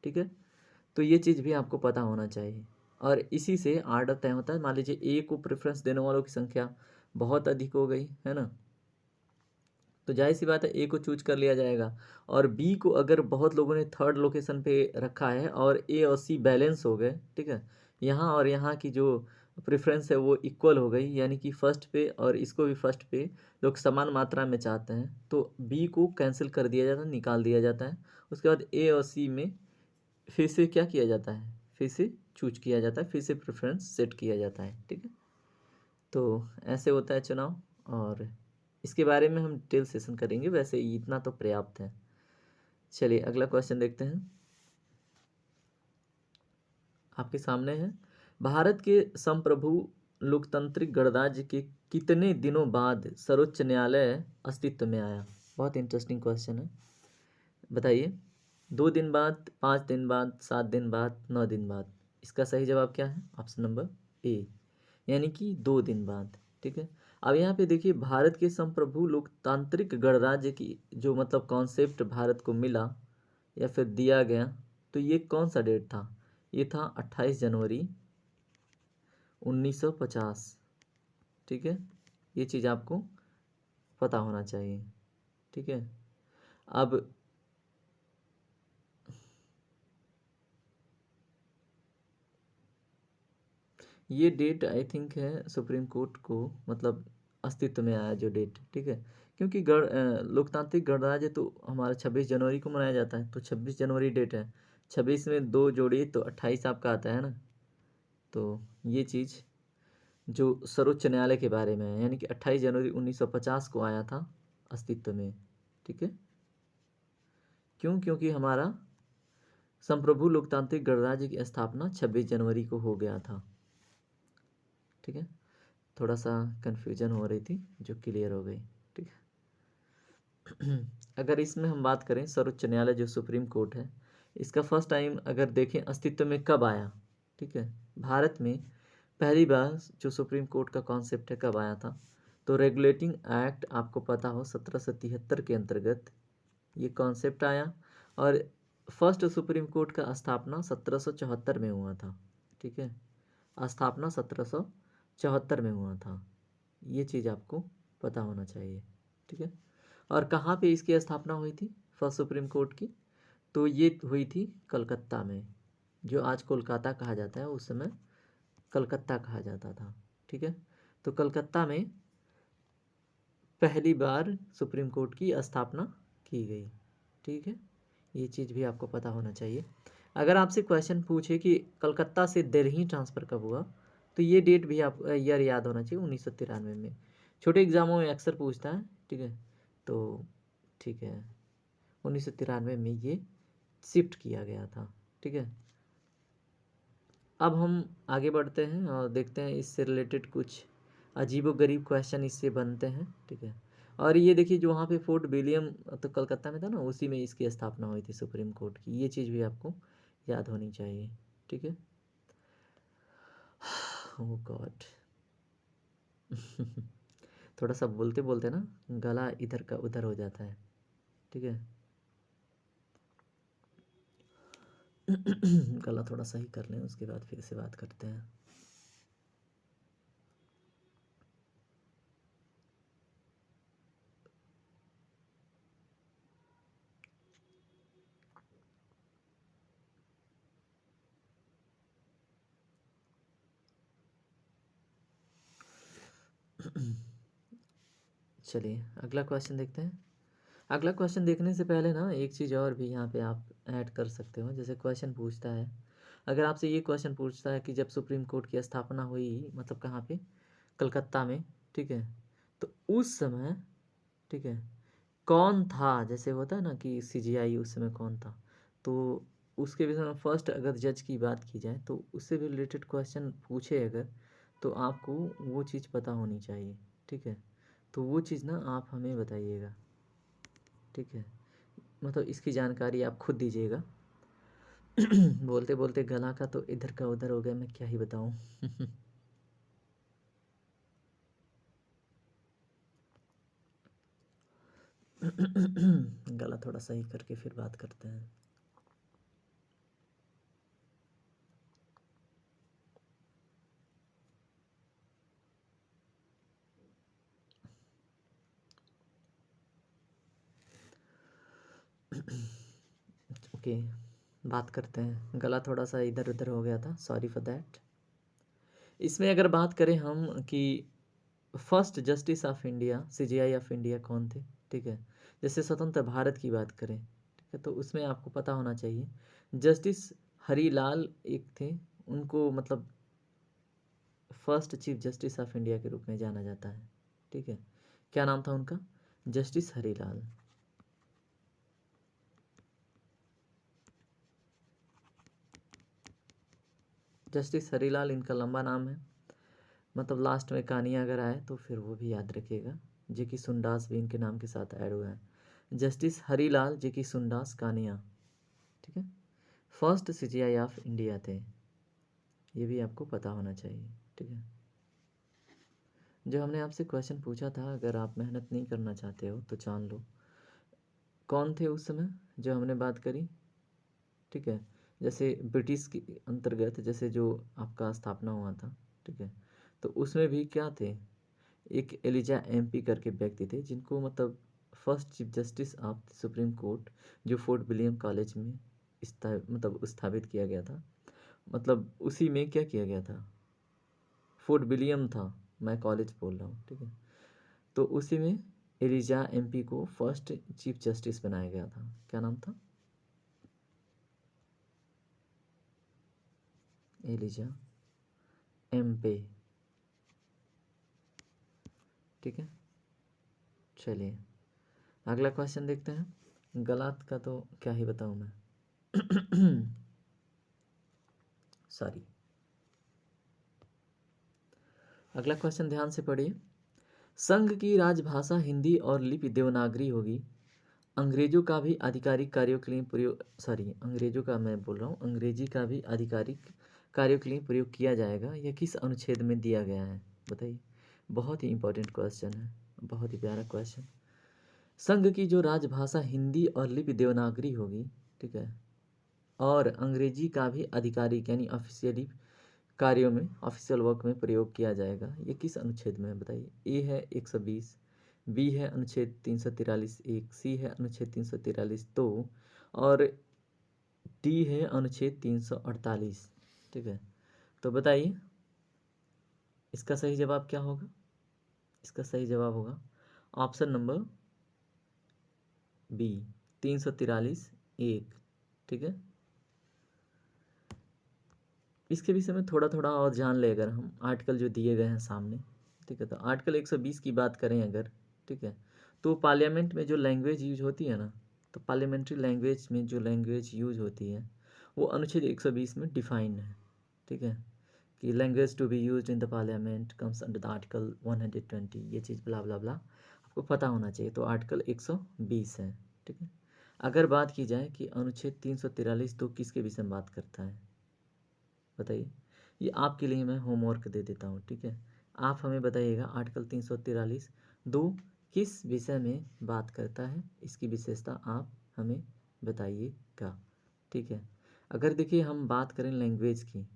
ठीक है। तो ये चीज़ भी आपको पता होना चाहिए, और इसी से आर्डर तय होता है। मान लीजिए ए को प्रेफरेंस देने वालों की संख्या बहुत अधिक हो गई है ना, तो जाहिर सी बात है ए को चूज कर लिया जाएगा, और बी को अगर बहुत लोगों ने थर्ड लोकेशन पे रखा है और ए और सी बैलेंस हो गए, ठीक है, यहाँ और यहाँ की जो प्रेफरेंस है वो इक्वल हो गई, यानी कि फर्स्ट पे और इसको भी फर्स्ट पे लोग समान मात्रा में चाहते हैं, तो बी को कैंसिल कर दिया जाता है, निकाल दिया जाता है। उसके बाद ए और सी में फिर से क्या किया जाता है, फिर से चूज किया जाता है, फिर से प्रेफरेंस सेट किया जाता है, ठीक है। तो ऐसे होता है चुनाव, और इसके बारे में हम डिटेल सेशन करेंगे, वैसे इतना तो पर्याप्त है। चलिए अगला क्वेश्चन देखते हैं, आपके सामने है, भारत के संप्रभु लोकतांत्रिक गणराज्य के कितने दिनों बाद सर्वोच्च न्यायालय अस्तित्व में आया। बहुत इंटरेस्टिंग क्वेश्चन है, बताइए, 2 दिन बाद, 5 दिन बाद, 7 दिन बाद, 9 दिन बाद। इसका सही जवाब क्या है, ऑप्शन नंबर ए, यानी कि 2 दिन बाद, ठीक है। अब यहाँ पे देखिए भारत के संप्रभु लोकतांत्रिक गणराज्य की जो मतलब कॉन्सेप्ट भारत को मिला या फिर दिया गया, तो ये कौन सा डेट था, ये था 28 जनवरी 1950, ठीक है, ये चीज़ आपको पता होना चाहिए, ठीक है। अब ये डेट आई थिंक है सुप्रीम कोर्ट को मतलब अस्तित्व में आया जो डेट, ठीक है, क्योंकि लोकतांत्रिक गणराज्य तो हमारा 26 जनवरी को मनाया जाता है, तो 26 जनवरी डेट है, 26 में 2 जोड़िए तो 28 आपका आता है ना। तो ये चीज़ जो सर्वोच्च न्यायालय के बारे में है, यानी कि 28 जनवरी 1950 को आया था अस्तित्व में, ठीक है। क्यों? क्योंकि हमारा संप्रभु लोकतांत्रिक गणराज्य की स्थापना 26 जनवरी को हो गया था। ठीक है, थोड़ा सा कन्फ्यूजन हो रही थी जो क्लियर हो गई। ठीक है। अगर इसमें हम बात करें सर्वोच्च न्यायालय जो सुप्रीम कोर्ट है, इसका फर्स्ट टाइम अगर देखें अस्तित्व में कब आया, ठीक है, भारत में पहली बार जो सुप्रीम कोर्ट का कॉन्सेप्ट है कब आया था, तो रेगुलेटिंग एक्ट आपको पता हो 1773 के अंतर्गत ये कॉन्सेप्ट आया और फर्स्ट सुप्रीम कोर्ट का स्थापना 1774 में हुआ था। ठीक है, स्थापना 1774 में हुआ था, ये चीज़ आपको पता होना चाहिए। ठीक है, और कहाँ पे इसकी स्थापना हुई थी फर्स्ट सुप्रीम कोर्ट की, तो ये हुई थी कलकत्ता में, जो आज कोलकाता कहा जाता है उस समय कलकत्ता कहा जाता था। ठीक है, तो कलकत्ता में पहली बार सुप्रीम कोर्ट की स्थापना की गई। ठीक है, ये चीज़ भी आपको पता होना चाहिए। अगर आपसे क्वेश्चन पूछे कि कलकत्ता से दिल्ली ट्रांसफ़र कब हुआ, तो ये डेट भी आप ईयर याद होना चाहिए 1993 में। छोटे एग्जामों में अक्सर पूछता है। ठीक है, तो ठीक है 1993 में ये शिफ्ट किया गया था। ठीक है, अब हम आगे बढ़ते हैं और देखते हैं इससे रिलेटेड कुछ अजीबोगरीब क्वेश्चन इससे बनते हैं। ठीक है, और ये देखिए जो वहाँ पे फोर्ट विलियम तो कलकत्ता में था ना, उसी में इसकी स्थापना हुई थी सुप्रीम कोर्ट की, ये चीज़ भी आपको याद होनी चाहिए। ठीक है, ओह गॉड थोड़ा सा बोलते बोलते ना गला इधर का उधर हो जाता है। ठीक है गला थोड़ा सही कर लें, उसके बाद फिर से बात करते हैं। चलिए अगला क्वेश्चन देखते हैं। अगला क्वेश्चन देखने से पहले ना एक चीज़ और भी यहाँ पे आप ऐड कर सकते हो। जैसे क्वेश्चन पूछता है, अगर आपसे ये क्वेश्चन पूछता है कि जब सुप्रीम कोर्ट की स्थापना हुई, मतलब कहाँ पे, कलकत्ता में, ठीक है, तो उस समय, ठीक है, कौन था, जैसे होता है ना कि सीजीआई उस समय कौन था, तो उसके विषय में फर्स्ट अगर जज की बात की जाए तो उससे भी रिलेटेड क्वेश्चन पूछे अगर, तो आपको वो चीज़ पता होनी चाहिए। ठीक है, तो वो चीज़ ना आप हमें बताइएगा। ठीक है, मतलब इसकी जानकारी आप खुद दीजिएगा। बोलते बोलते गला का तो इधर का उधर हो गया, मैं क्या ही बताऊं। गला थोड़ा सही करके फिर बात करते हैं। ओके, बात करते हैं। गला थोड़ा सा इधर उधर हो गया था, सॉरी फॉर दैट। इसमें अगर बात करें हम कि first justice of India, CGI of India कौन थे, ठीक है, जैसे स्वतंत्र भारत की बात करें, ठीक है, तो उसमें आपको पता होना चाहिए जस्टिस हरीलाल एक थे, उनको मतलब first chief justice of India के रूप में जाना जाता है। ठीक है, क्या नाम था उनका, जस्टिस हरीलाल। जस्टिस हरीलाल इनका लंबा नाम है, मतलब लास्ट में कानिया अगर आए तो फिर वो भी याद रखिएगा। जेकी सुंडास भी इनके नाम के साथ ऐड हुआ है, जस्टिस हरीलाल जेकी सुंडास कानिया। ठीक है, फर्स्ट सीजीआई ऑफ इंडिया थे, ये भी आपको पता होना चाहिए। ठीक है, जो हमने आपसे क्वेश्चन पूछा था, अगर आप मेहनत नहीं करना चाहते हो तो जान लो कौन थे उस समय जो हमने बात करी। ठीक है, जैसे ब्रिटिश के अंतर्गत जैसे जो आपका स्थापना हुआ था, ठीक है, तो उसमें भी क्या थे, एक एलिजा एमपी करके व्यक्ति थे, जिनको मतलब first chief justice of supreme court जो फोर्ट विलियम कॉलेज में मतलब स्थापित किया गया था, मतलब उसी में क्या किया गया था, फोर्ट विलियम था, मैं कॉलेज बोल रहा हूँ। ठीक है, तो उसी में एलिजा एमपी को फर्स्ट चीफ जस्टिस बनाया गया था। क्या नाम था, एलिजा एमपे। ठीक है, चलिए अगला क्वेश्चन देखते हैं। गलत का तो क्या ही बताऊँ मैं। सॉरी। अगला क्वेश्चन ध्यान से पढ़िए। संघ की राजभाषा हिंदी और लिपि देवनागरी होगी। अंग्रेजों का भी आधिकारिक कार्यों के लिए प्रयोग, सॉरी अंग्रेजों का मैं बोल रहा हूँ, अंग्रेजी का भी आधिकारिक कार्यों के लिए प्रयोग किया जाएगा। यह किस अनुच्छेद में दिया गया है, बताइए। बहुत ही इंपॉर्टेंट क्वेश्चन है, बहुत ही प्यारा क्वेश्चन। संघ की जो राजभाषा हिंदी और लिपि देवनागरी होगी, ठीक है, और अंग्रेजी का भी आधिकारिक यानी ऑफिशियली कार्यों में, ऑफिशियल वर्क में प्रयोग किया जाएगा, ये किस अनुच्छेद में है, बताइए। ए है 120, बी है अनुच्छेद 343 1, सी है अनुच्छेद 343 2, और डी है अनुच्छेद 348। ठीक है, तो बताइए इसका सही जवाब क्या होगा। इसका सही जवाब होगा ऑप्शन नंबर बी, 343 1। ठीक है, इसके विषय में थोड़ा थोड़ा और जान ले अगर हम, आर्टिकल जो दिए गए हैं सामने। ठीक है, तो आर्टिकल 120 की बात करें अगर, ठीक है, तो पार्लियामेंट में जो लैंग्वेज यूज होती है ना, तो पार्लियामेंट्री लैंग्वेज में जो लैंग्वेज यूज होती है वो अनुच्छेद 120 में डिफाइंड है। ठीक है, कि language to be use in the parliament comes under the article 120, ये चीज़ ब्ला ब्ला ब्ला आपको पता होना चाहिए। तो आर्टिकल 120 है। ठीक है, अगर बात की जाए कि अनुच्छेद 343 तो किसके विषय में बात करता है, बताइए। ये आपके लिए मैं होमवर्क दे देता हूँ। ठीक है, आप हमें बताइएगा आर्टिकल 343 दो किस विषय में बात करता है, इसकी विशेषता आप हमें बताइएगा। ठीक है, अगर देखिए हम बात करें लैंग्वेज की,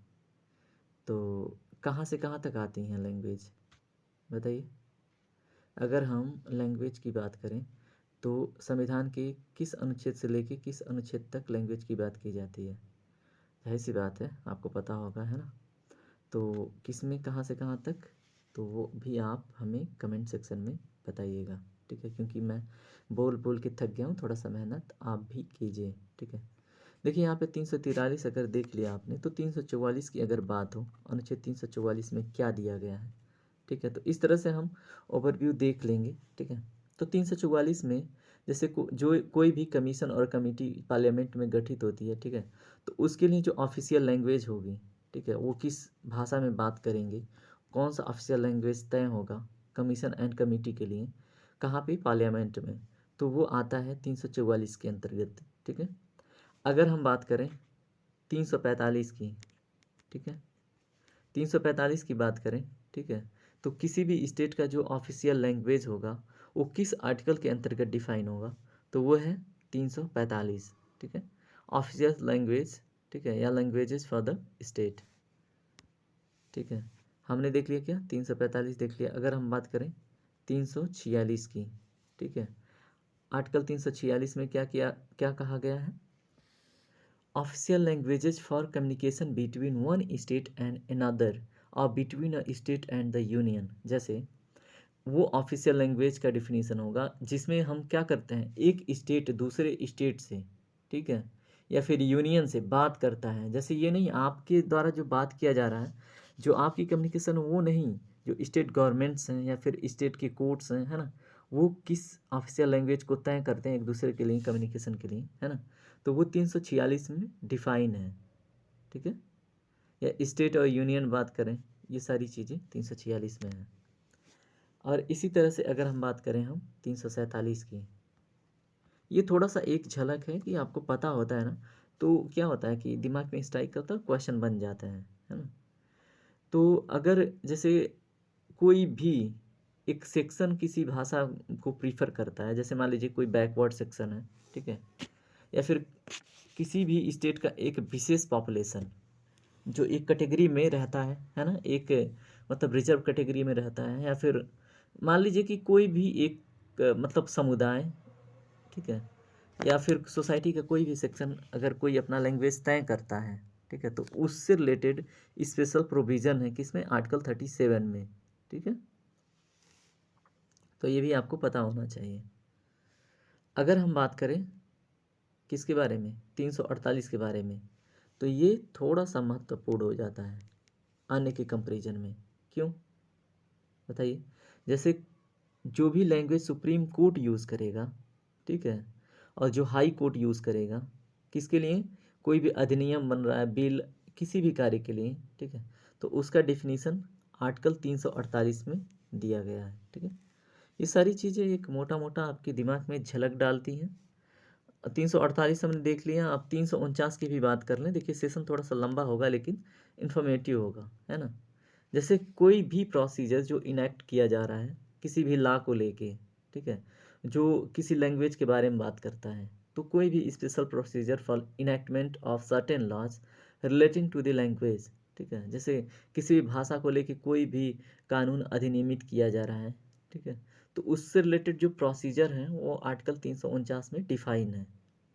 तो कहाँ से कहाँ तक आती हैं लैंग्वेज, बताइए। अगर हम लैंग्वेज की बात करें तो संविधान के किस अनुच्छेद से लेके किस अनुच्छेद तक लैंग्वेज की बात की जाती है, जाहिर सी बात है आपको पता होगा, है ना। तो किस में कहाँ से कहाँ तक, तो वो भी आप हमें कमेंट सेक्शन में बताइएगा। ठीक है, क्योंकि मैं बोल बोल के थक गया हूँ, थोड़ा सा मेहनत आप भी कीजिए। ठीक है, देखिए यहाँ पे 343 अगर देख लिया आपने, तो 344 की अगर बात हो, अनुच्छेद 344 में क्या दिया गया है। ठीक है, तो इस तरह से हम ओवरव्यू देख लेंगे। ठीक है, तो 344 में जैसे जो कोई भी कमीशन और कमेटी पार्लियामेंट में गठित होती है, ठीक है, तो उसके लिए जो ऑफिशियल लैंग्वेज होगी, ठीक है, वो किस भाषा में बात करेंगे, कौन सा ऑफिशियल लैंग्वेज तय होगा कमीशन एंड कमेटी के लिए, कहाँ पे, पार्लियामेंट में, तो वो आता है 344 के अंतर्गत। ठीक है, अगर हम बात करें 345 की, ठीक है, 345 की बात करें, ठीक है, तो किसी भी स्टेट का जो ऑफिशियल लैंग्वेज होगा वो किस आर्टिकल के अंतर्गत डिफाइन होगा, तो वो है 345। ठीक है, ऑफिशियल लैंग्वेज, ठीक है, या लैंग्वेजेस फॉर द स्टेट। ठीक है, हमने देख लिया क्या, 345 देख लिया। अगर हम बात करें 346 की, ठीक है, आर्टिकल 346 में क्या किया, क्या कहा गया है, official languages for communication between one state and another और between a state and the union. जैसे वो ऑफिशियल लैंग्वेज का डिफिनीसन होगा जिसमें हम क्या करते हैं, एक स्टेट दूसरे स्टेट से, ठीक है, या फिर यूनियन से बात करता है। जैसे ये नहीं आपके द्वारा जो बात किया जा रहा है, जो आपकी कम्युनिकेशन वो नहीं, जो स्टेट गवर्नमेंट्स हैं या फिर स्टेट के कोर्ट्स हैं, है ना, वो किस ऑफिशियल लैंग्वेज को तय करते हैं एक दूसरे के लिए कम्युनिकेशन के लिए, है ना, तो वो 346 में डिफाइन है। ठीक है, या स्टेट और यूनियन बात करें, ये सारी चीज़ें 346 में है। और इसी तरह से अगर हम बात करें हम 347 की, ये थोड़ा सा एक झलक है कि आपको पता होता है ना, तो क्या होता है कि दिमाग में स्ट्राइक करता है, क्वेश्चन बन जाते हैं, है ना। तो अगर जैसे कोई भी एक सेक्शन किसी भाषा को प्रीफर करता है, जैसे मान लीजिए कोई बैकवर्ड सेक्शन है, ठीक है, या फिर किसी भी स्टेट का एक विशेष पॉपुलेशन जो एक कैटेगरी में रहता है ना, एक मतलब रिजर्व कैटेगरी में रहता है, या फिर मान लीजिए कि कोई भी एक मतलब समुदाय, ठीक है, या फिर सोसाइटी का कोई भी सेक्शन अगर कोई अपना लैंग्वेज तय करता है, ठीक है, तो उससे रिलेटेड स्पेशल प्रोविज़न है किसमें, आर्टिकल 37 में। ठीक है, तो ये भी आपको पता होना चाहिए। अगर हम बात करें किसके बारे में, 348 के बारे में, तो ये थोड़ा सा महत्वपूर्ण हो जाता है अन्य के कंपैरिजन में। क्यों, बताइए। जैसे जो भी लैंग्वेज सुप्रीम कोर्ट यूज़ करेगा, ठीक है, और जो हाई कोर्ट यूज़ करेगा किसके लिए, कोई भी अधिनियम बन रहा है, बिल, किसी भी कार्य के लिए, ठीक है, तो उसका डेफिनीशन आर्टिकल 348 में दिया गया है, ठीक है। ये सारी चीज़ें एक मोटा मोटा आपके दिमाग में झलक डालती हैं। 348 हमने देख लिया, अब 349 की भी बात कर लें। देखिए सेशन थोड़ा सा लंबा होगा लेकिन इन्फॉर्मेटिव होगा, है ना। जैसे कोई भी प्रोसीजर जो इनेक्ट किया जा रहा है किसी भी लॉ को लेके, ठीक है, जो किसी लैंग्वेज के बारे में बात करता है, तो कोई भी special procedure for enactment of certain laws relating to the language, ठीक है, जैसे किसी भी भाषा को लेके कोई भी कानून अधिनियमित किया जा रहा है, ठीक है, तो उससे रिलेटेड जो प्रोसीजर हैं वो आर्टिकल 349 में डिफाइन है,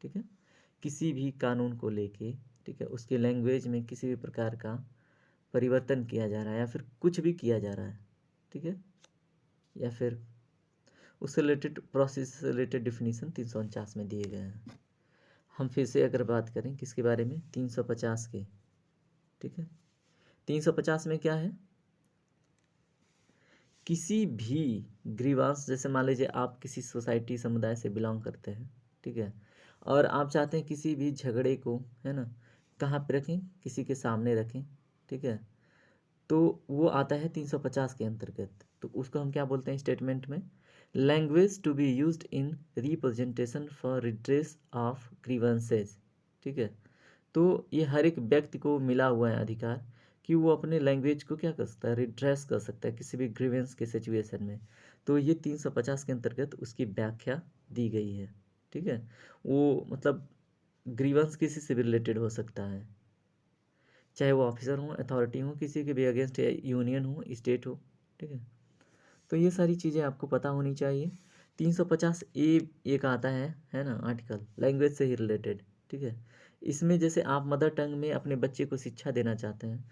ठीक है। किसी भी कानून को लेके, ठीक है, उसके लैंग्वेज में किसी भी प्रकार का परिवर्तन किया जा रहा है या फिर कुछ भी किया जा रहा है, ठीक है, या फिर उससे रिलेटेड प्रोसेस से रिलेटेड डिफिनीशन 349 में दिए गए हैं। हम फिर से अगर बात करें किसके बारे में, 350 के, ठीक है। 350 में क्या है, किसी भी ग्रीवांस, जैसे मान लीजिए आप किसी सोसाइटी समुदाय से बिलोंग करते हैं, ठीक है, और आप चाहते हैं किसी भी झगड़े को, है ना, कहाँ पे रखें, किसी के सामने रखें, ठीक है, तो वो आता है 350 के अंतर्गत। तो उसको हम क्या बोलते हैं स्टेटमेंट में, language to be used in representation for redress of grievances, ठीक है। तो ये हर एक व्यक्ति को मिला हुआ है अधिकार कि वो अपने लैंग्वेज को क्या कर सकता है, रिड्रेस कर सकता है किसी भी ग्रीवेंस के सिचुएशन में। तो ये 350 के अंतर्गत उसकी व्याख्या दी गई है, ठीक है। वो मतलब ग्रीवेंस किसी से भी रिलेटेड हो सकता है, चाहे वो ऑफिसर हो, अथॉरिटी हो, किसी के भी अगेंस्ट, यूनियन हो, स्टेट हो, ठीक है। तो ये सारी चीज़ें आपको पता होनी चाहिए। 350 ए एक आता है ना, आर्टिकल लैंग्वेज से ही रिलेटेड, ठीक है। इसमें जैसे आप मदर टंग में अपने बच्चे को शिक्षा देना चाहते हैं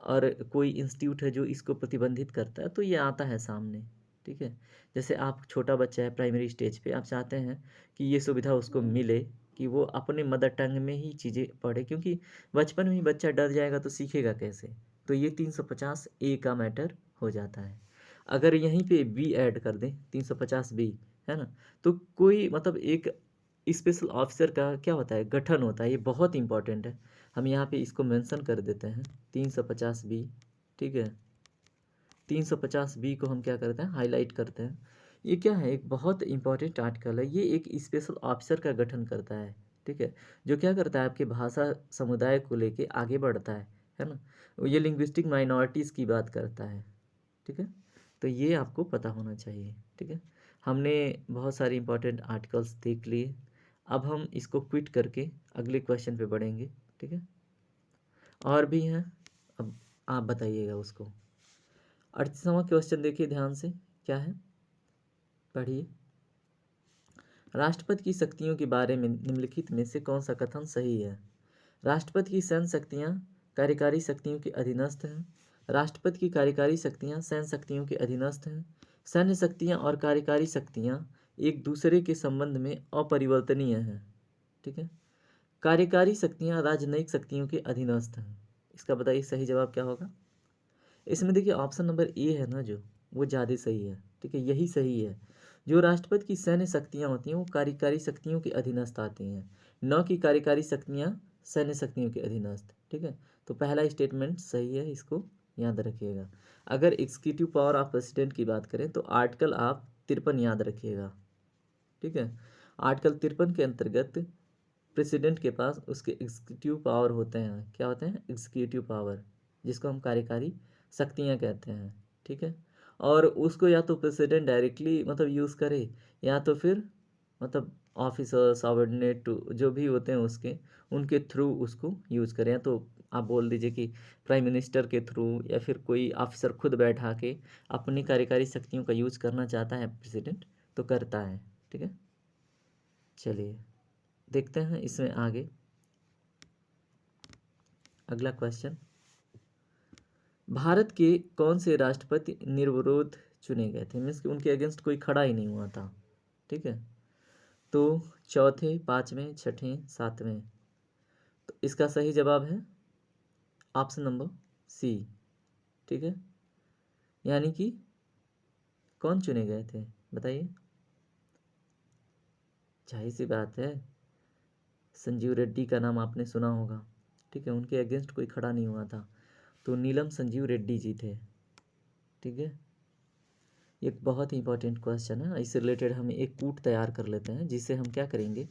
और कोई इंस्टीट्यूट है जो इसको प्रतिबंधित करता है, तो ये आता है सामने, ठीक है। जैसे आप छोटा बच्चा है प्राइमरी स्टेज पे, आप चाहते हैं कि ये सुविधा उसको मिले कि वो अपने मदर टंग में ही चीज़ें पढ़े, क्योंकि बचपन में ही बच्चा डर जाएगा तो सीखेगा कैसे। तो ये 350 ए का मैटर हो जाता है। अगर यहीं पे बी ऐड कर दें, 350 बी, है ना, तो कोई मतलब एक स्पेशल ऑफिसर का क्या होता है, गठन होता है। ये बहुत इंपॉर्टेंट है, हम यहाँ पे इसको मेंशन कर देते हैं 350 बी, ठीक है। 350 बी को हम क्या करते हैं, हाईलाइट करते हैं। ये क्या है, एक बहुत इंपॉर्टेंट आर्टिकल है। ये एक स्पेशल ऑफिसर का गठन करता है, ठीक है, जो क्या करता है आपके भाषा समुदाय को लेके आगे बढ़ता है ना। ये लिंग्विस्टिक माइनॉरिटीज़ की बात करता है, ठीक है। तो ये आपको पता होना चाहिए, ठीक है। हमने बहुत सारे इंपॉर्टेंट आर्टिकल्स देख लिए, अब हम इसको क्विट करके अगले क्वेश्चन पे बढ़ेंगे, ठीक है। और भी हैं, अब आप बताइएगा उसको। 38वां क्वेश्चन देखिए ध्यान से, क्या है, पढ़िए। राष्ट्रपति की शक्तियों के बारे में निम्नलिखित में से कौन सा कथन सही है। राष्ट्रपति की सैन्य शक्तियाँ कार्यकारी शक्तियों के अधीनस्थ हैं। राष्ट्रपति की कार्यकारी शक्तियाँ सैन्य शक्तियों के अधीनस्थ हैं। सैन्य शक्तियाँ और कार्यकारी शक्तियाँ एक दूसरे के संबंध में अपरिवर्तनीय हैं, ठीक है। कार्यकारी शक्तियाँ राजनयिक शक्तियों के अधीनस्थ हैं। इसका बताइए सही जवाब क्या होगा। इसमें देखिए ऑप्शन नंबर ए है ना, जो वो ज़्यादा सही है, ठीक है, यही सही है। जो राष्ट्रपति की सैन्य शक्तियाँ होती हैं वो कार्यकारी शक्तियों के अधीनस्थ आती हैं, न कि कार्यकारी शक्तियाँ सैन्य शक्तियों के अधीनस्थ, ठीक है। तो पहला स्टेटमेंट सही है, इसको याद रखिएगा। अगर एग्जीक्यूटिव पावर ऑफ प्रेसिडेंट की बात करें तो आर्टिकल आप 53 याद रखिएगा, ठीक है। आर्टिकल 53 के अंतर्गत प्रेसिडेंट के पास उसके एग्जीक्यूटिव पावर होते हैं, क्या होते हैं, एग्जीक्यूटिव पावर, जिसको हम कार्यकारी शक्तियाँ कहते हैं, ठीक है। और उसको या तो प्रेसिडेंट डायरेक्टली मतलब यूज़ करे, या तो फिर मतलब ऑफिसर सबऑर्डिनेट जो भी होते हैं उसके, उनके थ्रू उसको यूज़ करें। या तो आप बोल दीजिए कि प्राइम मिनिस्टर के थ्रू, या फिर कोई ऑफिसर खुद बैठा के अपनी कार्यकारी शक्तियों का यूज़ करना चाहता है प्रेसिडेंट, तो करता है, ठीक है। चलिए देखते हैं इसमें आगे अगला क्वेश्चन। भारत के कौन से राष्ट्रपति निर्विरोध चुने गए थे, मीन्स कि उनके अगेंस्ट कोई खड़ा ही नहीं हुआ था, ठीक है। तो चौथे, पाँचवें, छठें, सातवें, तो इसका सही जवाब है ऑप्शन नंबर सी, ठीक है। यानी कि कौन चुने गए थे, बताइए। जाहिर सी बात है, संजीव रेड्डी का नाम आपने सुना होगा, ठीक है। उनके अगेंस्ट कोई खड़ा नहीं हुआ था, तो नीलम संजीव रेड्डी जी थे, ठीक है। एक बहुत ही इंपॉर्टेंट क्वेश्चन है, इससे रिलेटेड हम एक कूट तैयार कर लेते हैं, जिससे हम क्या करेंगे,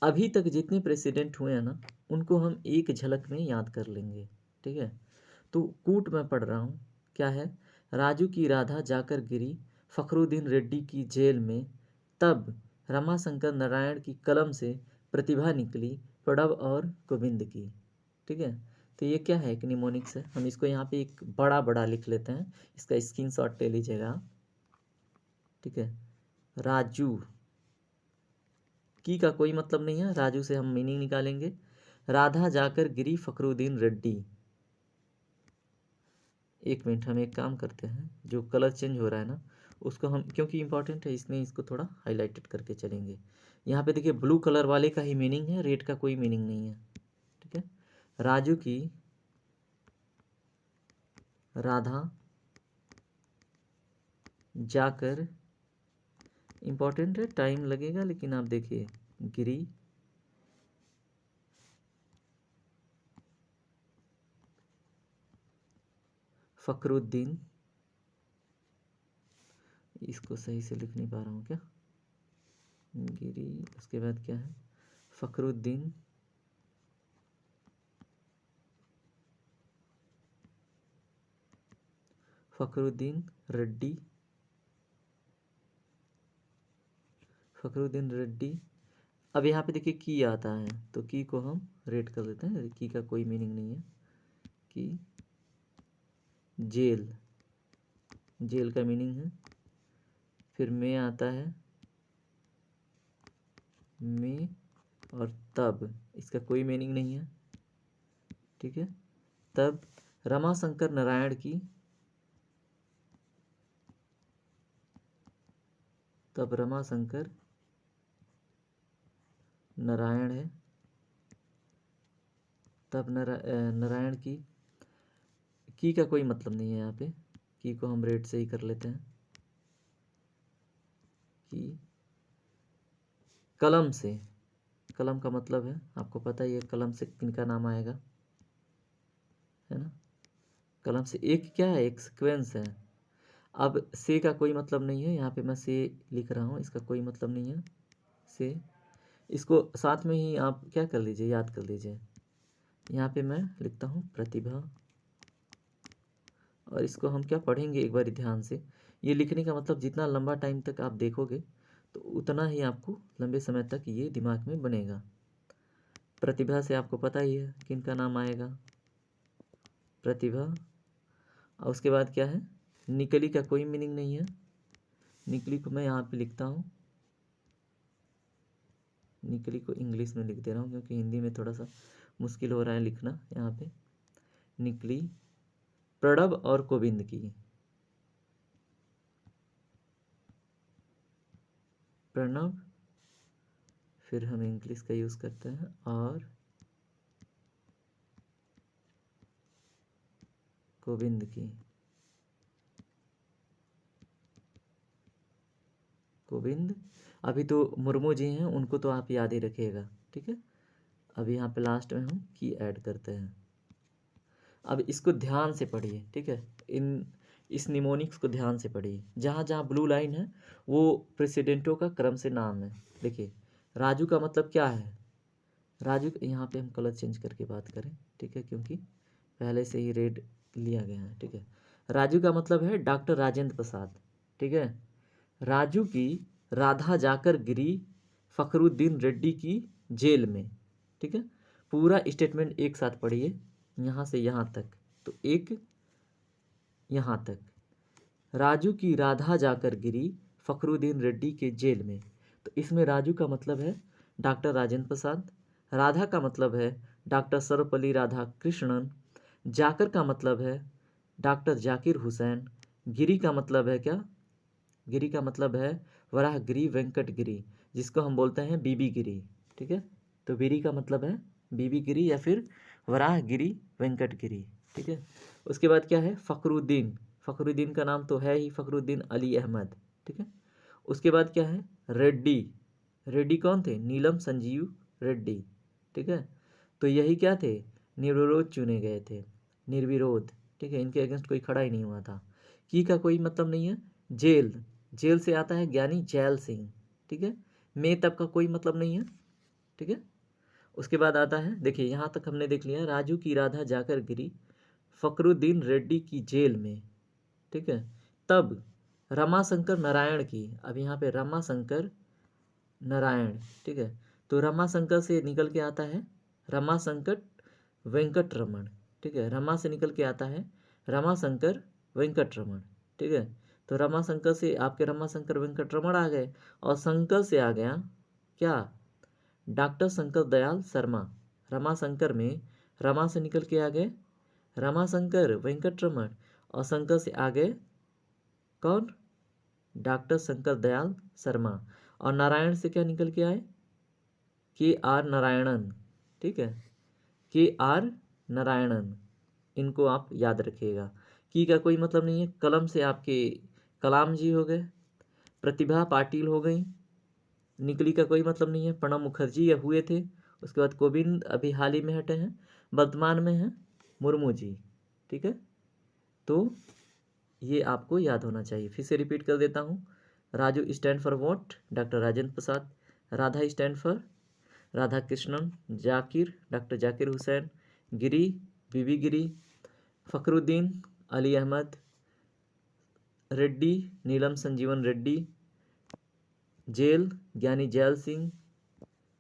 अभी तक जितने प्रेसिडेंट हुए हैं ना, उनको हम एक झलक में याद कर लेंगे, ठीक है। तो कूट मैं पढ़ रहा हूँ, क्या है, राजू की राधा जाकर गिरी फखरुद्दीन रेड्डी की जेल में, तब रमाशंकर नारायण की कलम से प्रतिभा निकली प्रणव और गोविंद की, ठीक है। तो ये क्या है, एक निमोनिक्स है। हम इसको यहाँ पे एक बड़ा बड़ा लिख लेते हैं, इसका स्क्रीनशॉट ले लीजिएगा आप, ठीक है। राजू की का कोई मतलब नहीं है, राजू से हम मीनिंग निकालेंगे। राधा जाकर गिरी फखरुद्दीन रेड्डी, एक मिनट, हम एक काम करते हैं, जो कलर चेंज हो रहा है ना, उसको हम, क्योंकि इंपॉर्टेंट है इसलिए इसको थोड़ा हाईलाइटेड करके चलेंगे। यहाँ पे देखिए ब्लू कलर वाले का ही मीनिंग है, रेड का कोई मीनिंग नहीं है, ठीक है। राजू की राधा जाकर, इंपॉर्टेंट है, टाइम लगेगा, लेकिन आप देखिए, गिरी फखरुद्दीन, इसको सही से लिख नहीं पा रहा हूँ क्या, गिरी, उसके बाद क्या है, फखरुद्दीन फखरुद्दीन रेड्डी, फखरुद्दीन रेड्डी। अब यहाँ पे देखिए की आता है, तो की को हम रेड कर देते हैं, की का कोई मीनिंग नहीं है। की जेल, जेल का मीनिंग है। फिर में आता है, में, और तब, इसका कोई मीनिंग नहीं है, ठीक है। तब रमाशंकर नारायण की, तब रमाशंकर नारायण है, तब नारायण की का कोई मतलब नहीं है यहाँ पे, की को हम रेड से ही कर लेते हैं। की कलम से, कलम का मतलब है, आपको पता ही है कलम से किनका नाम आएगा, है ना। कलम से एक क्या है, एक सीक्वेंस है। अब से का कोई मतलब नहीं है, यहाँ पे मैं से लिख रहा हूँ, इसका कोई मतलब नहीं है से, इसको साथ में ही आप क्या कर लीजिए, याद कर लीजिए। यहाँ पे मैं लिखता हूँ प्रतिभा, और इसको हम क्या पढ़ेंगे एक बार ध्यान से। ये लिखने का मतलब जितना लंबा टाइम तक आप देखोगे, तो उतना ही आपको लंबे समय तक ये दिमाग में बनेगा। प्रतिभा से आपको पता ही है किनका नाम आएगा, प्रतिभा। और उसके बाद क्या है, निकली का कोई मीनिंग नहीं है, निकली को मैं यहाँ पे लिखता हूँ, निकली को इंग्लिश में लिख दे रहा हूँ, क्योंकि हिंदी में थोड़ा सा मुश्किल हो रहा है लिखना। यहाँ पे निकली प्रणव और गोविंद की, प्रणव, फिर हम इंग्लिश का यूज़ करते हैं, और गोविंद की, गोविंद। अभी तो मुर्मू जी हैं, उनको तो आप याद ही रखिएगा, ठीक है। अभी यहाँ पे लास्ट में हम की ऐड करते हैं। अब इसको ध्यान से पढ़िए, ठीक है। इस निमोनिक्स को ध्यान से पढ़िए, जहाँ जहाँ ब्लू लाइन है वो प्रेसिडेंटों का क्रम से नाम है। देखिए राजू का मतलब क्या है, राजू, यहाँ पे हम कलर चेंज करके बात करें, ठीक है, क्योंकि पहले से ही रेड लिया गया है, ठीक है। राजू का मतलब है डॉक्टर राजेंद्र प्रसाद, ठीक है। राजू की राधा जाकर गिरी फखरुद्दीन रेड्डी की जेल में, ठीक है। पूरा स्टेटमेंट एक साथ पढ़िए, यहाँ से यहाँ तक, तो एक यहाँ तक, राजू की राधा जाकर गिरी फखरुद्दीन रेड्डी के जेल में। तो इसमें राजू का मतलब है डॉक्टर राजेंद्र प्रसाद, राधा का मतलब है डॉक्टर सर्वपल्ली राधाकृष्णन, जाकर का मतलब है डॉक्टर जाकिर हुसैन, गिरी का मतलब है क्या, गिरी का मतलब है वराहगिरी वेंकट गिरी, जिसको हम बोलते हैं बीबी गिरी, ठीक है। तो गिरी का मतलब है बीबी गिरी या फिर वराहगिरी वेंकट गिरी, ठीक है। उसके बाद क्या है, फखरुद्दीन, फखरुद्दीन का नाम तो है ही फखरुद्दीन अली अहमद, ठीक है। उसके बाद क्या है, रेड्डी, रेड्डी कौन थे? नीलम संजीव रेड्डी, ठीक है। तो यही क्या थे? निर्विरोध चुने गए थे, निर्विरोध, ठीक है। इनके अगेंस्ट कोई खड़ा ही नहीं हुआ था। की का कोई मतलब नहीं है। जेल, जेल से आता है ज्ञानी जैल सिंह, ठीक है। में तब का कोई मतलब नहीं है, ठीक है। उसके बाद आता है, देखिए यहाँ तक हमने देख लिया, राजू की राधा जाकर गिरी फकरुद्दीन रेड्डी की जेल में, ठीक है। तब रमाशंकर नारायण की, अब यहाँ पे रमाशंकर नारायण, ठीक है। तो रमाशंकर से निकल के आता है रमाशंकर वेंकटरमण, ठीक है। रमा से निकल के आता है रमाशंकर वेंकटरमण, ठीक है। तो रमाशंकर से आपके रमाशंकर वेंकटरमण आ गए, और शंकर से आ गया क्या? डॉक्टर शंकर दयाल शर्मा। रमाशंकर में रमा से निकल के आ गए रमाशंकर वेंकटरमण, और शंकर से आ गए कौन? डॉक्टर शंकर दयाल शर्मा। और नारायण से क्या निकल के आए? के आर नारायणन, ठीक है। के आर नारायणन, इनको आप याद रखिएगा। की का कोई मतलब नहीं है। कलम से आपके कलाम जी हो गए, प्रतिभा पाटिल हो गई, निकली का कोई मतलब नहीं है। प्रणब मुखर्जी या हुए थे। उसके बाद कोविंद अभी हाल ही में हटे हैं, वर्तमान में हैं मुर्मू जी, ठीक है। तो ये आपको याद होना चाहिए। फिर से रिपीट कर देता हूँ। Raju stand for what? Doctor Rajendra Prasad. Radha stand for Radha Krishnan. Zakir doctor Zakir Hussain. Giri V V Giri. Fakhruddin Ali Ahmed. Reddy Neelam Sanjeeva Reddy. Zail Giani Zail Singh.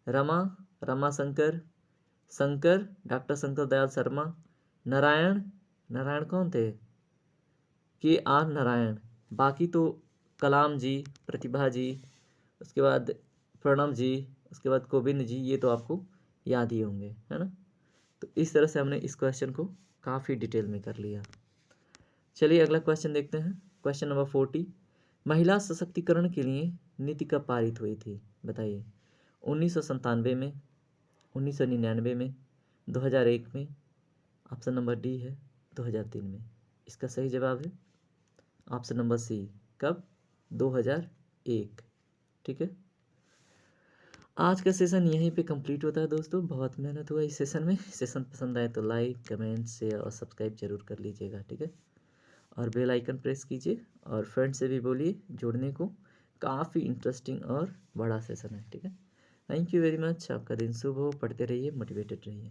Rama Ramashankar. Shankar doctor Shankar Dayal Sharma. Narayan, Narayan कौन थे? के आर नारायण। बाकी तो कलाम जी, प्रतिभा जी, उसके बाद प्रणब जी, उसके बाद कोविंद जी, ये तो आपको याद ही होंगे, है ना। तो इस तरह से हमने इस क्वेश्चन को काफ़ी डिटेल में कर लिया। चलिए अगला क्वेश्चन देखते हैं। क्वेश्चन नंबर 40, महिला सशक्तिकरण के लिए नीति कब पारित हुई थी? बताइए। 1997 में, 1999 में, 2001 में, ऑप्शन नंबर डी है 2003 में। इसका सही जवाब है ऑप्शन नंबर सी। कब? 2001, ठीक है। आज का सेशन यहीं पे कंप्लीट होता है दोस्तों। बहुत मेहनत हुआ इस सेशन में। सेशन पसंद आए तो लाइक कमेंट शेयर और सब्सक्राइब जरूर कर लीजिएगा, ठीक है। और बेल आइकन प्रेस कीजिए, और फ्रेंड से भी बोलिए जुड़ने को। काफ़ी इंटरेस्टिंग और बड़ा सेशन है, ठीक है। Thank you very much. आपका दिन शुभ हो, पढ़ते रहिए, मोटिवेटेड रहिए।